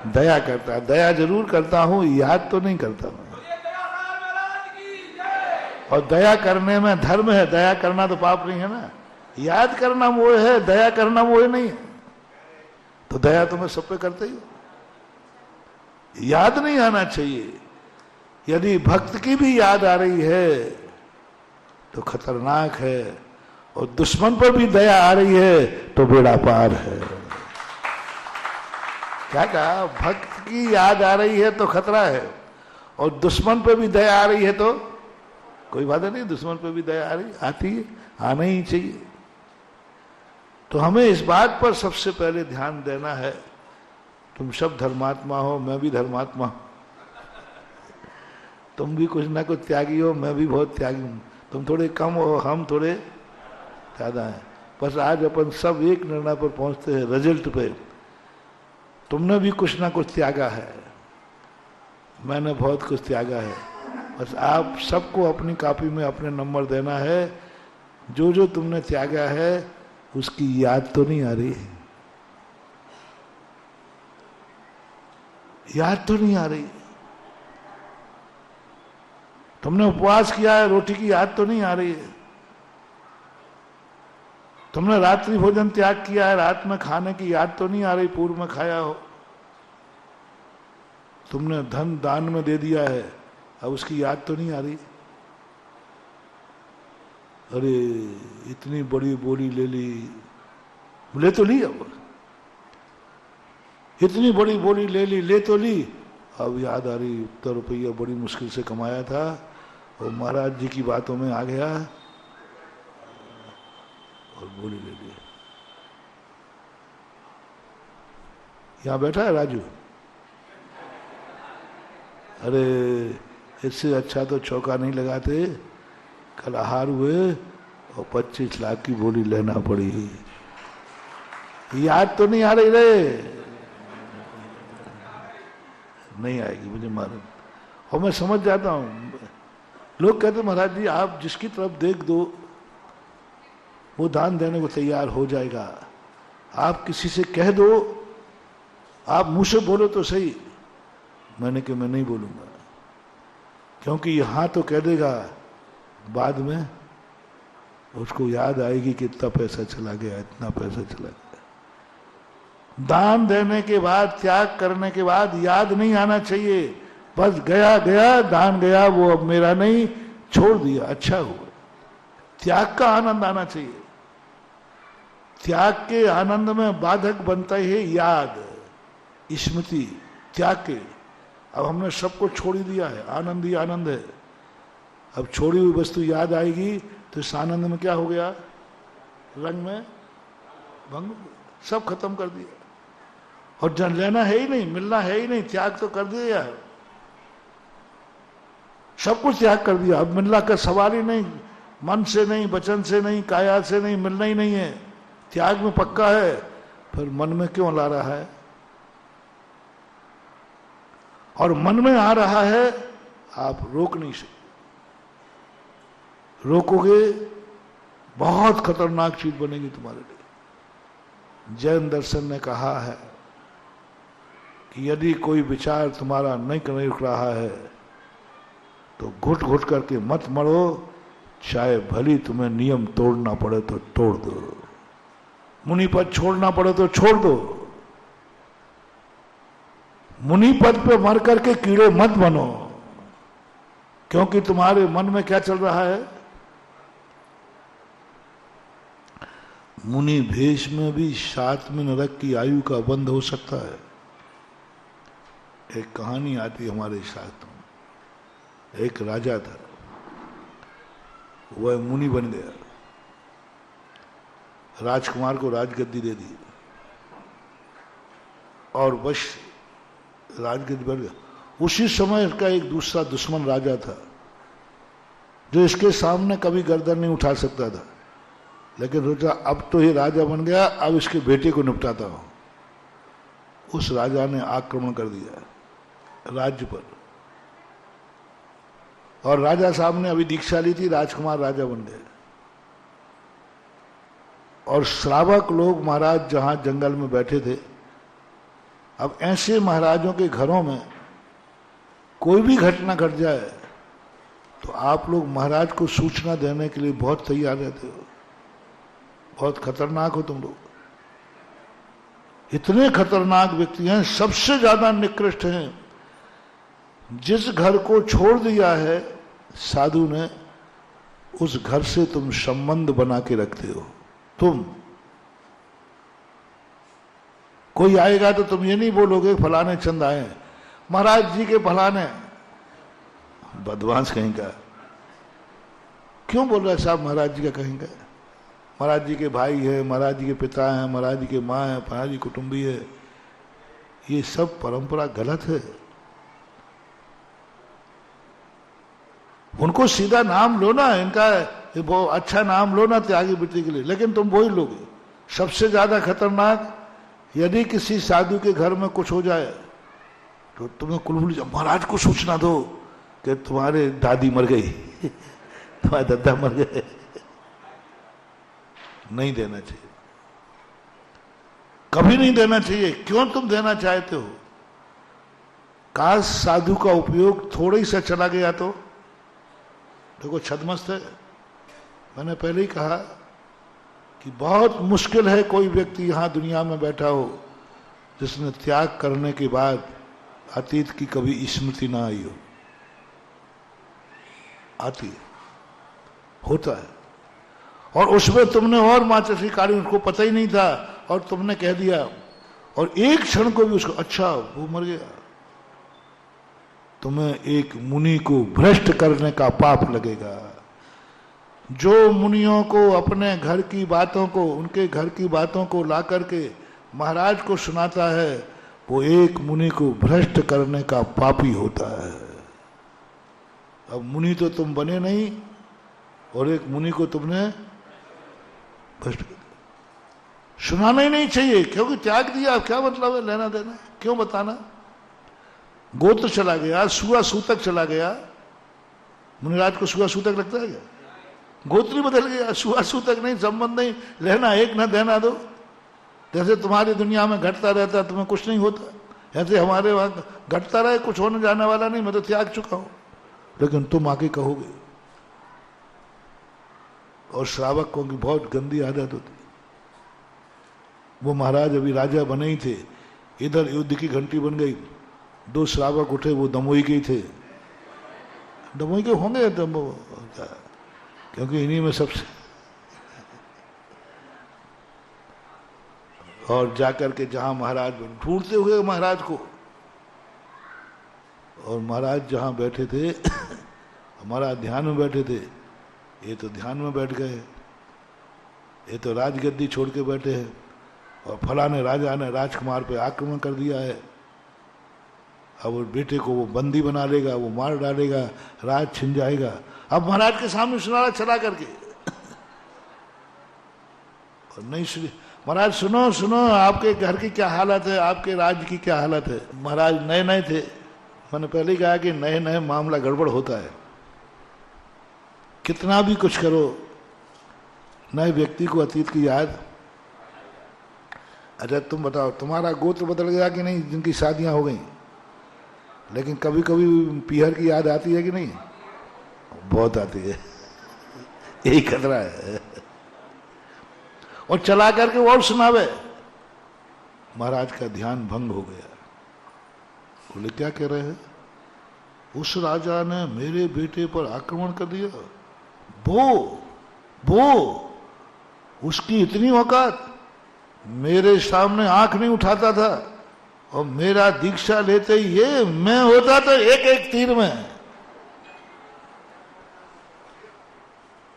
दया करता है। दया जरूर करता हूं, याद तो नहीं करता मैं। और दया करने में धर्म है, दया करना तो पाप नहीं है ना। याद करना मोह है, दया करना मोह नहीं है। तो दया तो मैं सब पे करते ही हूं। याद नहीं आना चाहिए। यदि भक्त की भी याद आ रही है तो खतरनाक है, और दुश्मन पर भी दया आ रही है तो बेड़ा पार है। क्या कहा? भक्त की याद आ रही है तो खतरा है, और दुश्मन पर भी दया आ रही है तो कोई बात नहीं। दुश्मन पर भी दया आ रही, आती है, आना ही चाहिए। तो हमें इस बात पर सबसे पहले ध्यान देना है, तुम सब धर्मात्मा हो, मैं भी धर्मात्मा हूं। तुम भी कुछ ना कुछ त्यागी हो, मैं भी बहुत त्यागी हूं। तुम थोड़े कम हो, हम थोड़े ज्यादा हैं। बस आज अपन सब एक निर्णय पर पहुंचते हैं, रिजल्ट पे। तुमने भी कुछ ना कुछ त्यागा है, मैंने बहुत कुछ त्यागा है। बस आप सबको अपनी कॉपी में अपने नंबर देना है। जो जो तुमने त्यागा है उसकी याद तो नहीं आ रही? याद तो नहीं आ रही? तुमने उपवास किया है, रोटी की याद तो नहीं आ रही है? तुमने रात्रि भोजन त्याग किया है, रात में खाने की याद तो नहीं आ रही? पूर्व में खाया हो। तुमने धन दान में दे दिया है, अब उसकी याद तो नहीं आ रही? अरे इतनी बड़ी बोली ले ली, ले तो ली, अब इतनी बड़ी बोली ले ली, ले तो ली, अब याद आ रही उतना रुपया बड़ी मुश्किल से कमाया था और महाराज जी की बातों में आ गया और बोली ले ली। यहां बैठा है राजू। अरे इससे अच्छा तो चौका नहीं लगाते। कल आहार हुए और 25 लाख की बोली लेना पड़ी। याद तो नहीं आ रही रे? नहीं आएगी मुझे मालूम, और मैं समझ जाता हूं। लोग कहते महाराज जी आप जिसकी तरफ देख दो वो दान देने को तैयार हो जाएगा। आप किसी से कह दो, आप मुंह से बोलो तो सही। मैंने कहा मैं नहीं बोलूंगा, क्योंकि यहां तो कह देगा, बाद में उसको याद आएगी कि इतना पैसा चला गया, इतना पैसा चला गया। दान देने के बाद, त्याग करने के बाद याद नहीं आना चाहिए। बस गया गया, दान गया, वो अब मेरा नहीं, छोड़ दिया, अच्छा हुआ। त्याग का आनंद आना चाहिए। त्याग के आनंद में बाधक बनता है याद, स्मृति। त्याग के अब हमने सबको छोड़ ही दिया है, आनंद ही आनंद है। अब छोड़ी हुई वस्तु याद आएगी तो इस आनंद में क्या हो गया? रंग में भंग, सब खत्म कर दिया। और जन लेना है ही नहीं, मिलना है ही नहीं, त्याग तो कर दिया यार, सब कुछ त्याग कर दिया। अब मिलना का सवाल ही नहीं, मन से नहीं, वचन से नहीं, काया से नहीं, मिलना ही नहीं है। त्याग में पक्का है, फिर मन में क्यों ला रहा है? और मन में आ रहा है, आप रोक नहीं सकते। रोकोगे बहुत खतरनाक चीज बनेगी तुम्हारे लिए। जैन दर्शन ने कहा है कि यदि कोई विचार तुम्हारा नहीं रुक रहा है तो घुट घुट करके मत मरो, चाहे भली तुम्हें नियम तोड़ना पड़े तो तोड़ दो, मुनि पद छोड़ना पड़े तो छोड़ दो, मुनि पद पे मर करके कीड़े मत बनो, क्योंकि तुम्हारे मन में क्या चल रहा है? मुनि भेष में भी 7वें नरक की आयु का बंध हो सकता है। एक कहानी आती हमारे शास्त्रों में। एक राजा था, वह मुनि बन गया, राजकुमार को राजगद्दी दे दी और बस राजगद्दी बन गया। उसी समय इसका एक दूसरा दुश्मन राजा था जो इसके सामने कभी गर्दन नहीं उठा सकता था, लेकिन सोचा अब तो ये राजा बन गया, अब इसके बेटे को निपटाता हूं। उस राजा ने आक्रमण कर दिया राज्य पर, और राजा साहब ने अभी दीक्षा ली थी, राजकुमार राजा बन गए। और श्रावक लोग महाराज जहां जंगल में बैठे थे, अब ऐसे महाराजों के घरों में कोई भी घटना घट जाए तो आप लोग महाराज को सूचना देने के लिए बहुत तैयार रहते हो। बहुत खतरनाक हो तुम लोग, इतने खतरनाक व्यक्ति हैं, सबसे ज्यादा निकृष्ट हैं। जिस घर को छोड़ दिया है साधु ने, उस घर से तुम संबंध बना के रखते हो। तुम कोई आएगा तो तुम ये नहीं बोलोगे फलाने चंद आए, महाराज जी के फलाने, बदमाश कहीं का। क्यों बोल रहा है साहब महाराज जी का कहीं का? महाराज जी के भाई है, महाराज जी के पिता हैं, महाराज जी के माँ है, महाराज जी कुटुंबी है। ये सब परंपरा गलत है। उनको सीधा नाम लो ना, इनका वो अच्छा नाम लो ना त्यागी वृत्ति के लिए, लेकिन तुम वही लोगे। सबसे ज्यादा खतरनाक, यदि किसी साधु के घर में कुछ हो जाए तो तुम्हें कुलबुल महाराज को सूचना दो कि तुम्हारे दादी मर गई, तुम्हारे दादा मर गए। नहीं देना चाहिए, कभी नहीं देना चाहिए। क्यों तुम देना चाहते हो? काश साधु का उपयोग थोड़ा ही सा चला गया तो। देखो छदमस्त है, मैंने पहले ही कहा कि बहुत मुश्किल है कोई व्यक्ति यहां दुनिया में बैठा हो जिसने त्याग करने के बाद अतीत की कभी स्मृति ना आई हो। आती है, होता है। और उसमें तुमने और माचसी कार्य, उसको पता ही नहीं था और तुमने कह दिया, और एक क्षण को भी उसको अच्छा वो मर गया। तुम्हें एक मुनि को भ्रष्ट करने का पाप लगेगा। जो मुनियों को अपने घर की बातों को, उनके घर की बातों को ला करके महाराज को सुनाता है, वो एक मुनि को भ्रष्ट करने का पापी होता है। अब मुनि तो तुम बने नहीं, और एक मुनि को तुमने भ्रष्ट कर दिया। सुनाना ही नहीं चाहिए, क्योंकि त्याग दिया, क्या मतलब है लेना देना, क्यों बताना? गोत्र चला गया, सुआ सूतक चला गया। मुनिराज को सुआ सूतक लगता है क्या? गोत्र ही बदल गया, सुआ सूतक नहीं, संबंध नहीं, लेना एक ना देना दो। जैसे तुम्हारी दुनिया में घटता रहता है, तुम्हें कुछ नहीं होता, ऐसे हमारे वहां घटता रहे, कुछ होने जाने वाला नहीं, मैं तो त्याग चुका हूं। लेकिन तुम आके कहोगे। और श्रावकों की बहुत गंदी आदत होती। वो महाराज अभी राजा बने ही थे, इधर युद्ध की घंटी बन गई, 2 श्रावक उठे, वो दमोई के ही थे। दमोई के होंगे क्योंकि इन्हीं में सबसे। और जाकर के जहां महाराज ढूंढते हुए महाराज को, और महाराज जहां बैठे थे हमारा ध्यान में बैठे थे, ये तो ध्यान में बैठ गए, ये तो राजगद्दी छोड़ के बैठे हैं, और फलाने राजा ने राजकुमार पे आक्रमण कर दिया है। अब वो बेटे को वो बंदी बना लेगा, वो मार डालेगा, राज छिन जाएगा। अब महाराज के सामने सुना चला करके, और नहीं सुनी, महाराज सुनो सुनो, आपके घर की क्या हालत है, आपके राज्य की क्या हालत है। महाराज नए नए थे, मैंने पहले ही कहा कि नए नए मामला गड़बड़ होता है। कितना भी कुछ करो, नए व्यक्ति को अतीत की याद। अच्छा तुम बताओ, तुम्हारा गोत्र बदल गया कि नहीं जिनकी शादियां हो गई? लेकिन कभी कभी पीहर की याद आती है कि नहीं? बहुत आती है, यही खतरा है। और चला करके और सुनावे, महाराज का ध्यान भंग हो गया। बोले क्या कह रहे हैं? उस राजा ने मेरे बेटे पर आक्रमण कर दिया। वो उसकी इतनी औकात, मेरे सामने आंख नहीं उठाता था, और मेरा दीक्षा लेते ही ये मैं होता तो एक एक तीर में।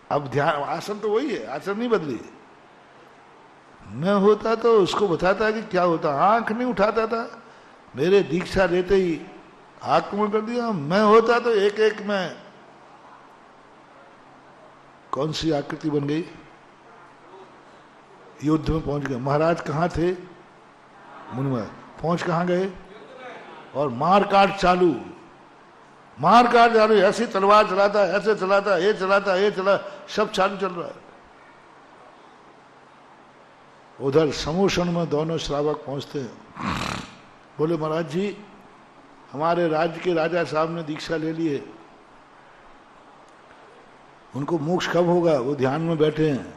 अब ध्यान, आसन तो वही है, आसन नहीं बदली। मैं होता तो उसको बताता कि क्या होता, आंख नहीं उठाता था, मेरे दीक्षा लेते ही आक्रमण कर दिया। मैं होता तो एक एक में। कौन सी आकृति बन गई? युद्ध में पहुंच गए। महाराज कहाँ थे? मुनि महाराज पहुंच कहाँ गए? और मार काट चालू, ऐसी तलवार चलाता, ऐसे चलाता, ये चला, सब चालू चल रहा है। उधर समूषण में दोनों श्रावक पहुंचते हैं। बोले महाराज जी, हमारे राज्य के राजा साहब ने दीक्षा ले ली है, उनको मोक्ष कब होगा? वो ध्यान में बैठे हैं,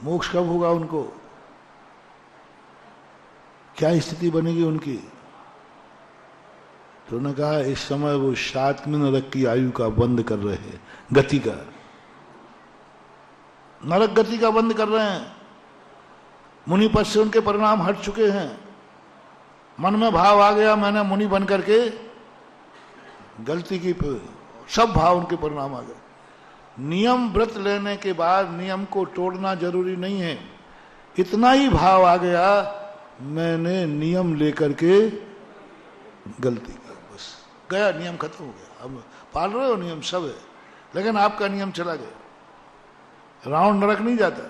मोक्ष कब होगा उनको? क्या स्थिति बनेगी उनकी? तो उन्होंने कहा इस समय वो 7वें नरक की आयु का बंद कर रहे हैं, गति का, नरक गति का बंद कर रहे हैं। मुनि पद से उनके परिणाम हट चुके हैं। मन में भाव आ गया मैंने मुनि बन करके गलती की, सब भाव उनके परिणाम आ गए। नियम व्रत लेने के बाद नियम को तोड़ना जरूरी नहीं है, इतना ही भाव आ गया मैंने नियम लेकर के गलती की, बस गया, नियम खत्म हो गया। अब पाल रहे हो नियम सब है, लेकिन आपका नियम चला गया। रावण नरक नहीं जाता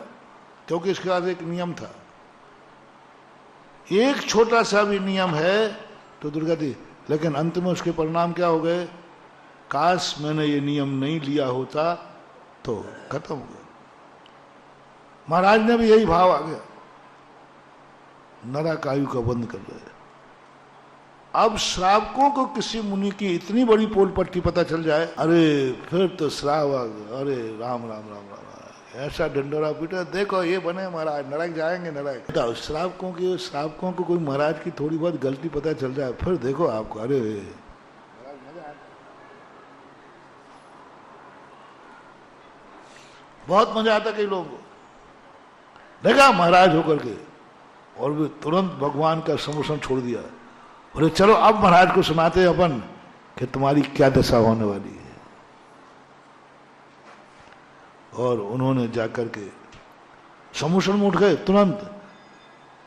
क्योंकि इसके बाद एक नियम था। एक छोटा सा भी नियम है तो दुर्गति, लेकिन अंत में उसके परिणाम क्या हो गए? काश मैंने ये नियम नहीं लिया होता तो खत्म हो गया। महाराज ने भी यही भाव आ गया, नरक आयु का बंद कर रहे। अब श्रावकों को किसी मुनि की इतनी बड़ी पोल पट्टी पता चल जाए, अरे फिर तो श्राव आ गया, अरे राम राम राम राम, ऐसा डंडोरा पीटा, देखो ये बने महाराज, नरक जाएंगे नरक। बताओ, श्रावकों को कोई महाराज की थोड़ी बहुत गलती पता चल जाए, फिर देखो आपको, अरे बहुत मजा आता कई लोगों को। देखा महाराज होकर के, और भी तुरंत भगवान का समोसन छोड़ दिया। बोले चलो अब महाराज को सुनाते अपन कि तुम्हारी क्या दशा होने वाली है। और उन्होंने जाकर के समोसन में उठ गए तुरंत,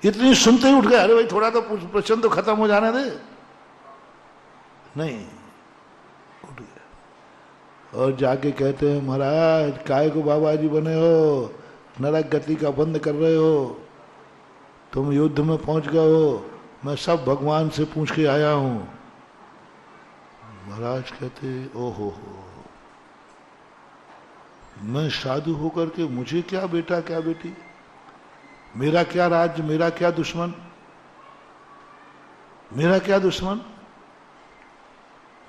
इतनी सुनते ही उठ गए, अरे भाई थोड़ा तो प्रश्न तो खत्म हो जाने दे। नहीं, उठ गए और जाके कहते हैं महाराज काय को बाबा जी बने हो, नरक गति का बंद कर रहे हो, तुम युद्ध में पहुंच गए हो, मैं सब भगवान से पूछ के आया हूं। महाराज कहते ओहो हो, मैं साधु होकर के मुझे क्या बेटा क्या बेटी, मेरा क्या राज्य, मेरा क्या दुश्मन, मेरा क्या दुश्मन,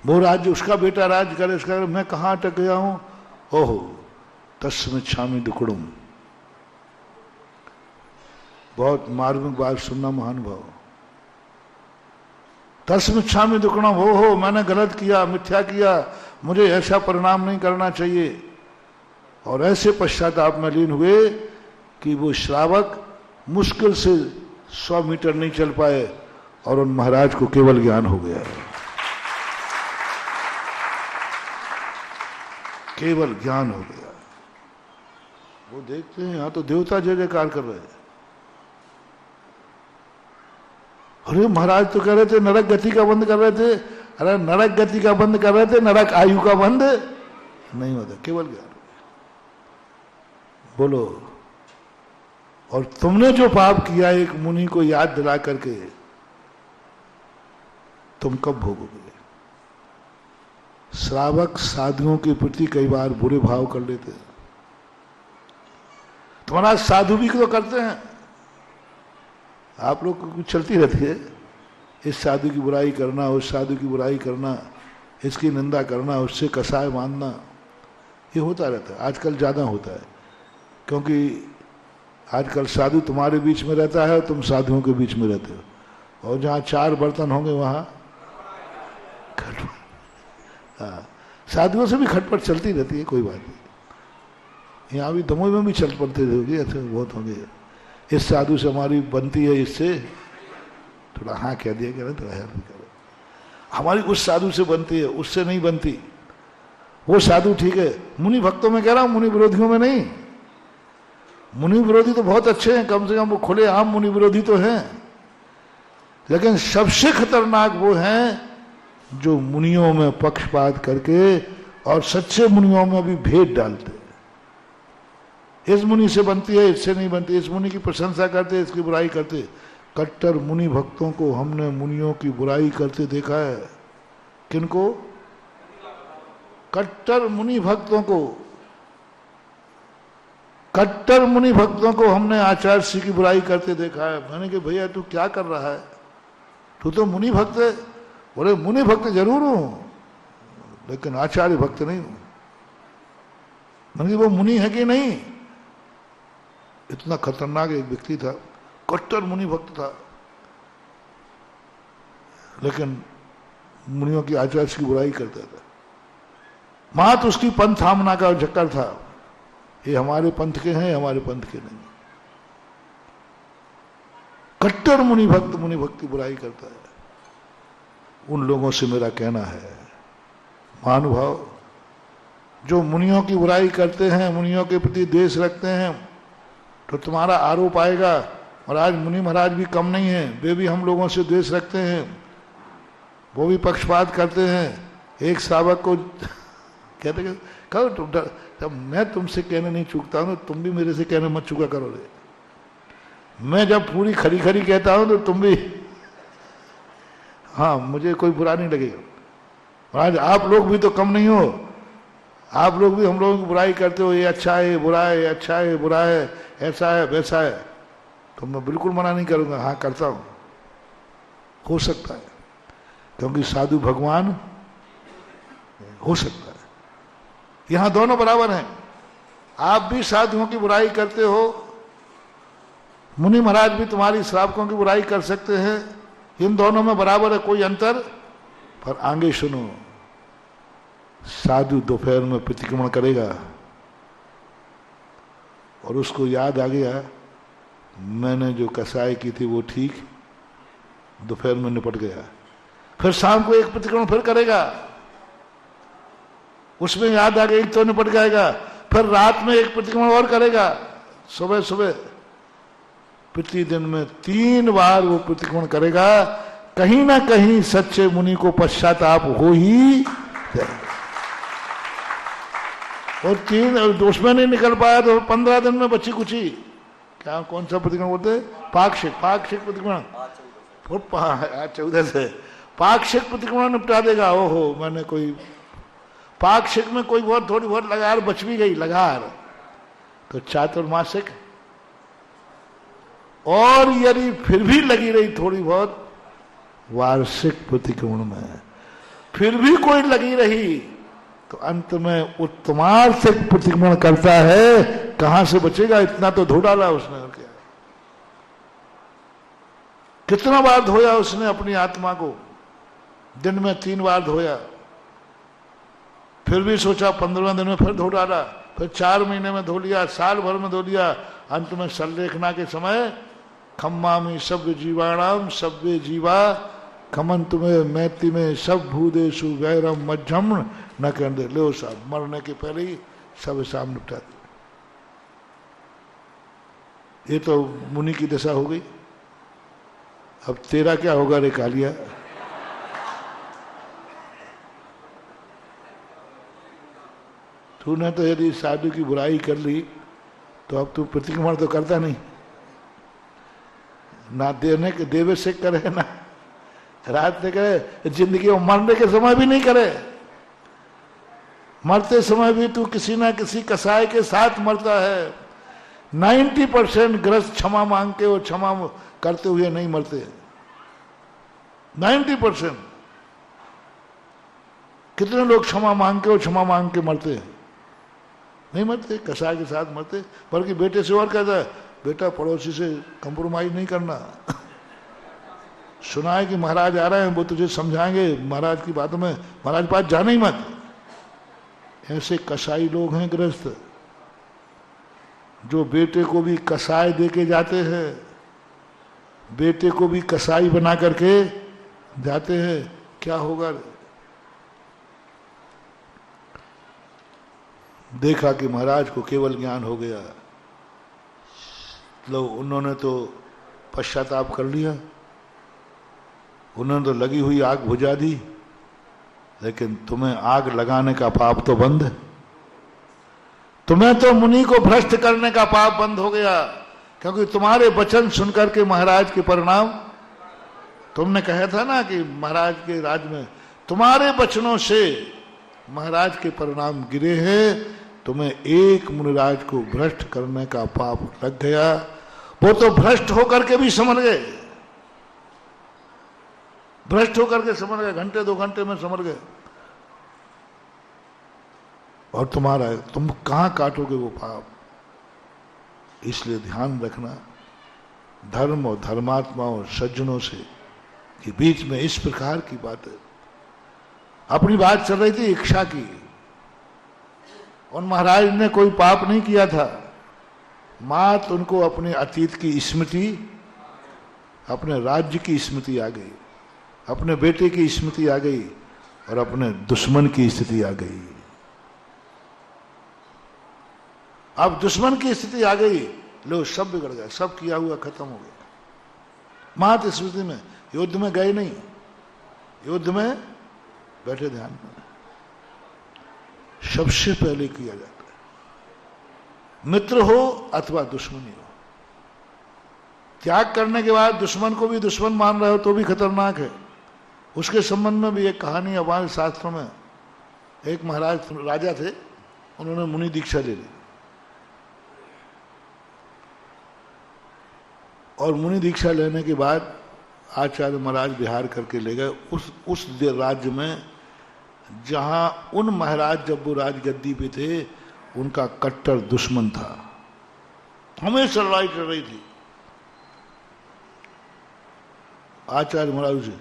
वो राज्य उसका बेटा राज्य करे, उसका, मैं कहां अटक गया हूं। ओहो तस्मिच्छामि दुक्कड़म। बहुत मार्मिक बात सुनना महानुभाव। तस्मिच्छामि दुक्कड़म, हो मैंने गलत किया, मिथ्या किया, मुझे ऐसा परिणाम नहीं करना चाहिए। और ऐसे पश्चाताप में लीन हुए कि वो श्रावक मुश्किल से 100 मीटर नहीं चल पाए और उन महाराज को केवल ज्ञान हो गया, केवल ज्ञान हो गया। वो देखते हैं यहां तो देवता जय जयकार कर रहे हैं। अरे महाराज तो कह रहे थे नरक गति का बंद कर रहे थे, अरे नरक गति का बंद कर रहे थे, नरक आयु का बंद नहीं होता, केवल ज्ञान। बोलो, और तुमने जो पाप किया एक मुनि को याद दिला करके, तुम कब भोगोगे? श्रावक साधुओं के प्रति कई बार बुरे भाव कर लेते हैं। तुम्हारा साधु भी तो करते हैं, आप लोग को कुछ चलती रहती है, इस साधु की बुराई करना, उस साधु की बुराई करना, इसकी निंदा करना, उससे कसाय मानना, ये होता रहता है। आजकल ज्यादा होता है क्योंकि आजकल साधु तुम्हारे बीच में रहता है और तुम साधुओं के बीच में रहते हो, और जहाँ 4 बर्तन होंगे वहाँ खटपट। हाँ, साधुओं से भी खटपट चलती रहती है, कोई बात नहीं। यहाँ भी दमोह में भी चल पड़ते होगी, ऐसे बहुत होंगे। इस साधु से हमारी बनती है, इससे थोड़ा हाँ कह दिया करें, थोड़ा हेल्प करो। हमारी उस साधु से बनती है, उससे नहीं बनती। वो साधु ठीक है, मुनि भक्तों में कह रहा हूं, मुनि विरोधियों में नहीं। मुनि विरोधी तो बहुत अच्छे हैं, कम से कम वो खुले आम मुनि विरोधी तो हैं, लेकिन सबसे खतरनाक वो हैं जो मुनियों में पक्षपात करके और सच्चे मुनियों में भी भेद डालते हैं। इस मुनि से बनती है, इससे नहीं बनती, इस मुनि की प्रशंसा करते, इसकी बुराई करते। कट्टर मुनि भक्तों को हमने मुनियों की बुराई करते देखा है। किनको? कट्टर मुनि भक्तों को। कट्टर मुनि भक्तों को हमने आचार्य श्री की बुराई करते देखा है। मैंने कहा भैया तू क्या कर रहा है, तू तो मुनि भक्त है। बोले मुनि भक्त जरूर हूं, लेकिन आचार्य भक्त नहीं हूं। मैंने कहा वो मुनि है कि नहीं? इतना खतरनाक एक व्यक्ति था, कट्टर मुनि भक्त था, लेकिन मुनियों की आचार्य की बुराई करता था। मात उसकी पंथ थामना का चक्कर था, ये हमारे पंथ के हैं, हमारे पंथ के नहीं। कट्टर मुनि भक्त मुनि भक्त की बुराई करता है। उन लोगों से मेरा कहना है, महानुभाव, जो मुनियों की बुराई करते हैं, मुनियों के प्रति द्वेष रखते हैं, तो तुम्हारा आरोप आएगा। और आज मुनि महाराज भी कम नहीं है, वे भी हम लोगों से द्वेष रखते हैं, वो भी पक्षपात करते हैं। एक श्रावक को कहते कहो तब मैं तुमसे कहने नहीं चूकता हूं, तुम भी मेरे से कहने मत चूका करो रे। मैं जब पूरी खरी खरी कहता हूं तो तुम भी, हाँ, मुझे कोई बुरा नहीं लगेगा। आज आप लोग भी तो कम नहीं हो, आप लोग भी हम लोगों की बुराई करते हो, ये अच्छा है, ये बुरा है, ये अच्छा है, ये बुरा है, ऐसा है, वैसा है, तो मैं बिल्कुल मना नहीं करूंगा, हाँ करता हूं। हो सकता है, क्योंकि साधु भगवान हो सकता है। यहां दोनों बराबर हैं। आप भी साधुओं की बुराई करते हो, मुनि महाराज भी तुम्हारी श्रावकों की बुराई कर सकते हैं। इन दोनों में बराबर है, कोई अंतर। पर आगे सुनो, साधु दोपहर में प्रतिक्रमण करेगा और उसको याद आ गया मैंने जो कसाई की थी वो ठीक, दोपहर में निपट गया। फिर शाम को एक प्रतिक्रमण फिर करेगा, उसमें याद आ गई तो निपट जाएगा। फिर रात में एक प्रतिक्रमण और करेगा, सुबह सुबह। प्रतिदिन में 3 बार वो प्रतिक्रमण करेगा। कहीं ना कहीं सच्चे मुनि को पश्चाताप हो ही जाएगा। और 3 उसमें नहीं निकल पाया तो 15 दिन में बची कुची, क्या कौन सा प्रतिक्रमण बोलते हैं? पाक्षिक प्रतिक्रमण। 14 से पाक्षिक प्रतिक्रमण निपटा देगा। ओहो, मैंने कोई पाक्षिक में कोई बहुत थोड़ी बहुत लगार बच भी गई, लगार, तो चातुर्मासिक। और यदि फिर भी लगी रही थोड़ी बहुत वार्षिक प्रतिक्रमण में, फिर भी कोई लगी रही, तो अंत में उत्तमार्थिक प्रतिक्रमण करता है। कहां से बचेगा? इतना तो धो डाला उसने। और क्या, कितना बार धोया उसने अपनी आत्मा को? दिन में 3 बार धोया, फिर भी सोचा 15वें दिन में फिर धो डाला, फिर 4 महीने में धो लिया, साल भर में धो लिया। अंत में संलेखना के समय खम्मामी सभ्य जीवाणाम सभ्य जीवा खमन तुम्हें मैति में सब भूदेशु वैरम मध्यम न कर दे। लो साहब, मरने के पहले ही सब शाम निपटा दे। ये तो मुनि की दशा हो गई। अब तेरा क्या होगा रे कालिया? तूने तो यदि साधु की बुराई कर ली तो अब तू प्रतिक्रमण तो करता नहीं, ना देने के देवे से करे, ना रात में करे, जिंदगी में मरने के समय भी नहीं करे। मरते समय भी तू किसी ना किसी कसाई के साथ मरता है। 90% ग्रस्त क्षमा मांग के और क्षमा करते हुए नहीं मरते। 90%। कितने लोग क्षमा मांग के और क्षमा मांग के मरते हैं? नहीं मरते, कसाई के साथ मरते। बल्कि बेटे से और कहता है, बेटा पड़ोसी से कंप्रोमाइज नहीं करना, सुना है कि महाराज आ रहे हैं, वो तुझे समझाएंगे महाराज की बातों में, महाराज पास जाना ही मत। ऐसे कसाई लोग हैं गृहस्थ, जो बेटे को भी कसाई दे के जाते हैं, बेटे को भी कसाई बना करके जाते हैं। क्या होगा? देखा कि महाराज को केवल ज्ञान हो गया, लो उन्होंने तो पश्चाताप कर लिया, उन्होंने तो लगी हुई आग बुझा दी, लेकिन तुम्हें आग लगाने का पाप तो बंद है। तुम्हें तो मुनि को भ्रष्ट करने का पाप बंद हो गया, क्योंकि तुम्हारे वचन सुनकर के महाराज के परिणाम, तुमने कहा था ना कि महाराज के राज में तुम्हारे वचनों से महाराज के परिणाम गिरे हैं, तुम्हें एक मुनिराज को भ्रष्ट करने का पाप लग गया। वो तो भ्रष्ट होकर के भी समझ गए, भ्रष्ट होकर के समझ गए, घंटे 2 घंटे में समझ गए। और तुम्हारा, तुम कहां काटोगे वो पाप? इसलिए ध्यान रखना, धर्म और धर्मात्माओं सज्जनों से के बीच में इस प्रकार की बात है। अपनी बात चल रही थी इच्छा की, और महाराज ने कोई पाप नहीं किया था, मात उनको अपने अतीत की स्मृति, अपने राज्य की स्मृति आ गई, अपने बेटे की स्मृति आ गई, और अपने दुश्मन की स्थिति आ गई। अब दुश्मन की स्थिति आ गई, लो सब बिगड़ गया, सब किया हुआ खत्म हो गया। मात स्मृति में, युद्ध में गए नहीं, युद्ध में बैठे ध्यान में। सबसे पहले किया जाता है, मित्र हो अथवा दुश्मनी हो। त्याग करने के बाद दुश्मन को भी दुश्मन मान रहे हो तो भी खतरनाक है। उसके संबंध में भी एक कहानी हमारे शास्त्रों में, एक महाराज राजा थे, उन्होंने मुनि दीक्षा ले ली, और मुनि दीक्षा लेने के बाद आचार्य महाराज बिहार करके ले गए उस राज्य में जहां उन महाराज जब वो राजगद्दी पे थे, उनका कट्टर दुश्मन था, हमेशा लड़ाई चल रही थी। आचार्य महाराज जी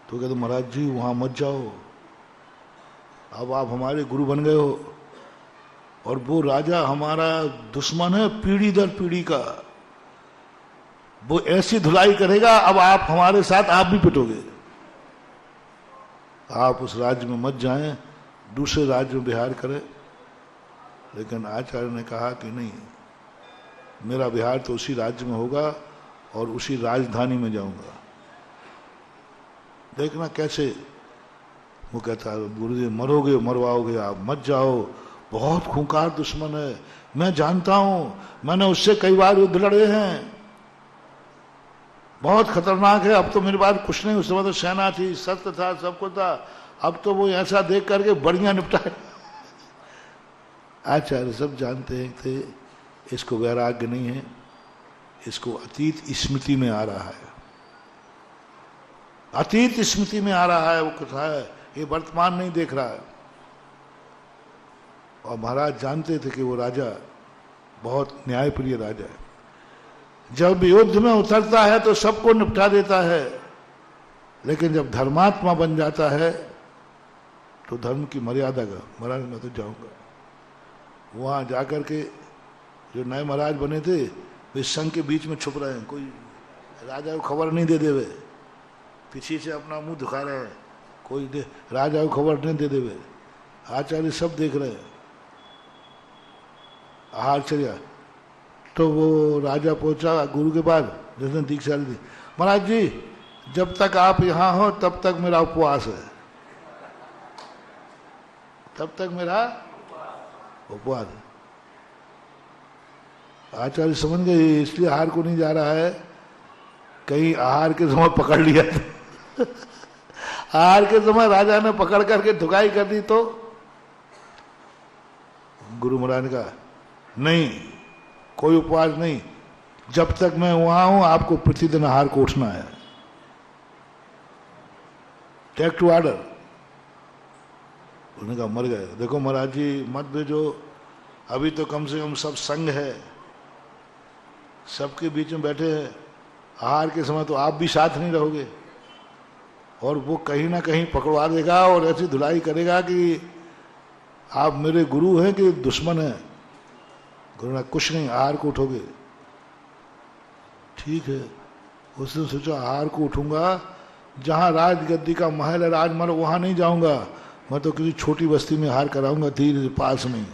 तो कहते, महाराज जी वहां मत जाओ, अब आप हमारे गुरु बन गए हो, और वो राजा हमारा दुश्मन है पीढ़ी दर पीढ़ी का, वो ऐसी धुलाई करेगा, अब आप हमारे साथ आप भी पिटोगे, आप उस राज्य में मत जाएं, दूसरे राज्य में बिहार करें। लेकिन आचार्य ने कहा कि नहीं, मेरा बिहार तो उसी राज्य में होगा और उसी राजधानी में जाऊंगा। देखना कैसे, वो कहता है गुरुदेव मरोगे मरवाओगे, आप मत जाओ, बहुत खूंखार दुश्मन है, मैं जानता हूं, मैंने उससे कई बार युद्ध लड़े हैं, बहुत खतरनाक है। अब तो मेरे पास कुछ नहीं, उस समय तो सेना थी, शस्त्र था, सब कुछ था, अब तो वो ऐसा देख करके बढ़िया निपटा। आचार्य सब जानते हैं थे इसको वैराग्य नहीं है, इसको अतीत स्मृति में आ रहा है, अतीत स्मृति में आ रहा है, वो कथा है, ये वर्तमान नहीं देख रहा है। और महाराज जानते थे कि वो राजा बहुत न्यायप्रिय राजा है, जब युद्ध में उतरता है तो सबको निपटा देता है, लेकिन जब धर्मात्मा बन जाता है तो धर्म की मर्यादा का, महाराज मैं तो जाऊंगा। वहां जाकर के जो नए महाराज बने थे वे संघ के बीच में छुप रहे हैं, कोई राजा को खबर नहीं दे देवे, पीछे से अपना मुंह दिखा रहे हैं, कोई राजा को खबर नहीं दे देवे। आचार्य सब देख रहे हैं, आहार चर्या। तो वो राजा पहुंचा गुरु के पास, जिसने दीक्षा ली थी, महाराज जी जब तक आप यहां हो तब तक मेरा उपवास है, तब तक मेरा उपवास है। आचार्य समझ गए इसलिए आहार को नहीं जा रहा है, कहीं आहार के समय पकड़ लिया था। आहार के समय राजा ने पकड़ करके धुकाई कर दी तो गुरु महाराज ने कहा नहीं, कोई उपवास नहीं, जब तक मैं वहां हूं आपको प्रतिदिन आहार को उठना है, टेक टू ऑर्डर। उन्होंने कहा मर गए। देखो महाराज जी मत भेजो, अभी तो कम से कम सब संग है, सबके बीच में बैठे हैं, आहार के समय तो आप भी साथ नहीं रहोगे, और वो कहीं ना कहीं पकड़वा देगा और ऐसी धुलाई करेगा कि आप मेरे गुरु हैं कि दुश्मन हैं। गुरु ने कुछ नहीं, आहार को उठोगे। ठीक है, उसने सोचा आहार को उठूंगा, जहां राजगद्दी का महल है, राजमहल, वहां नहीं जाऊंगा, मैं तो किसी छोटी बस्ती में हार कराऊंगा, धीरे पास में।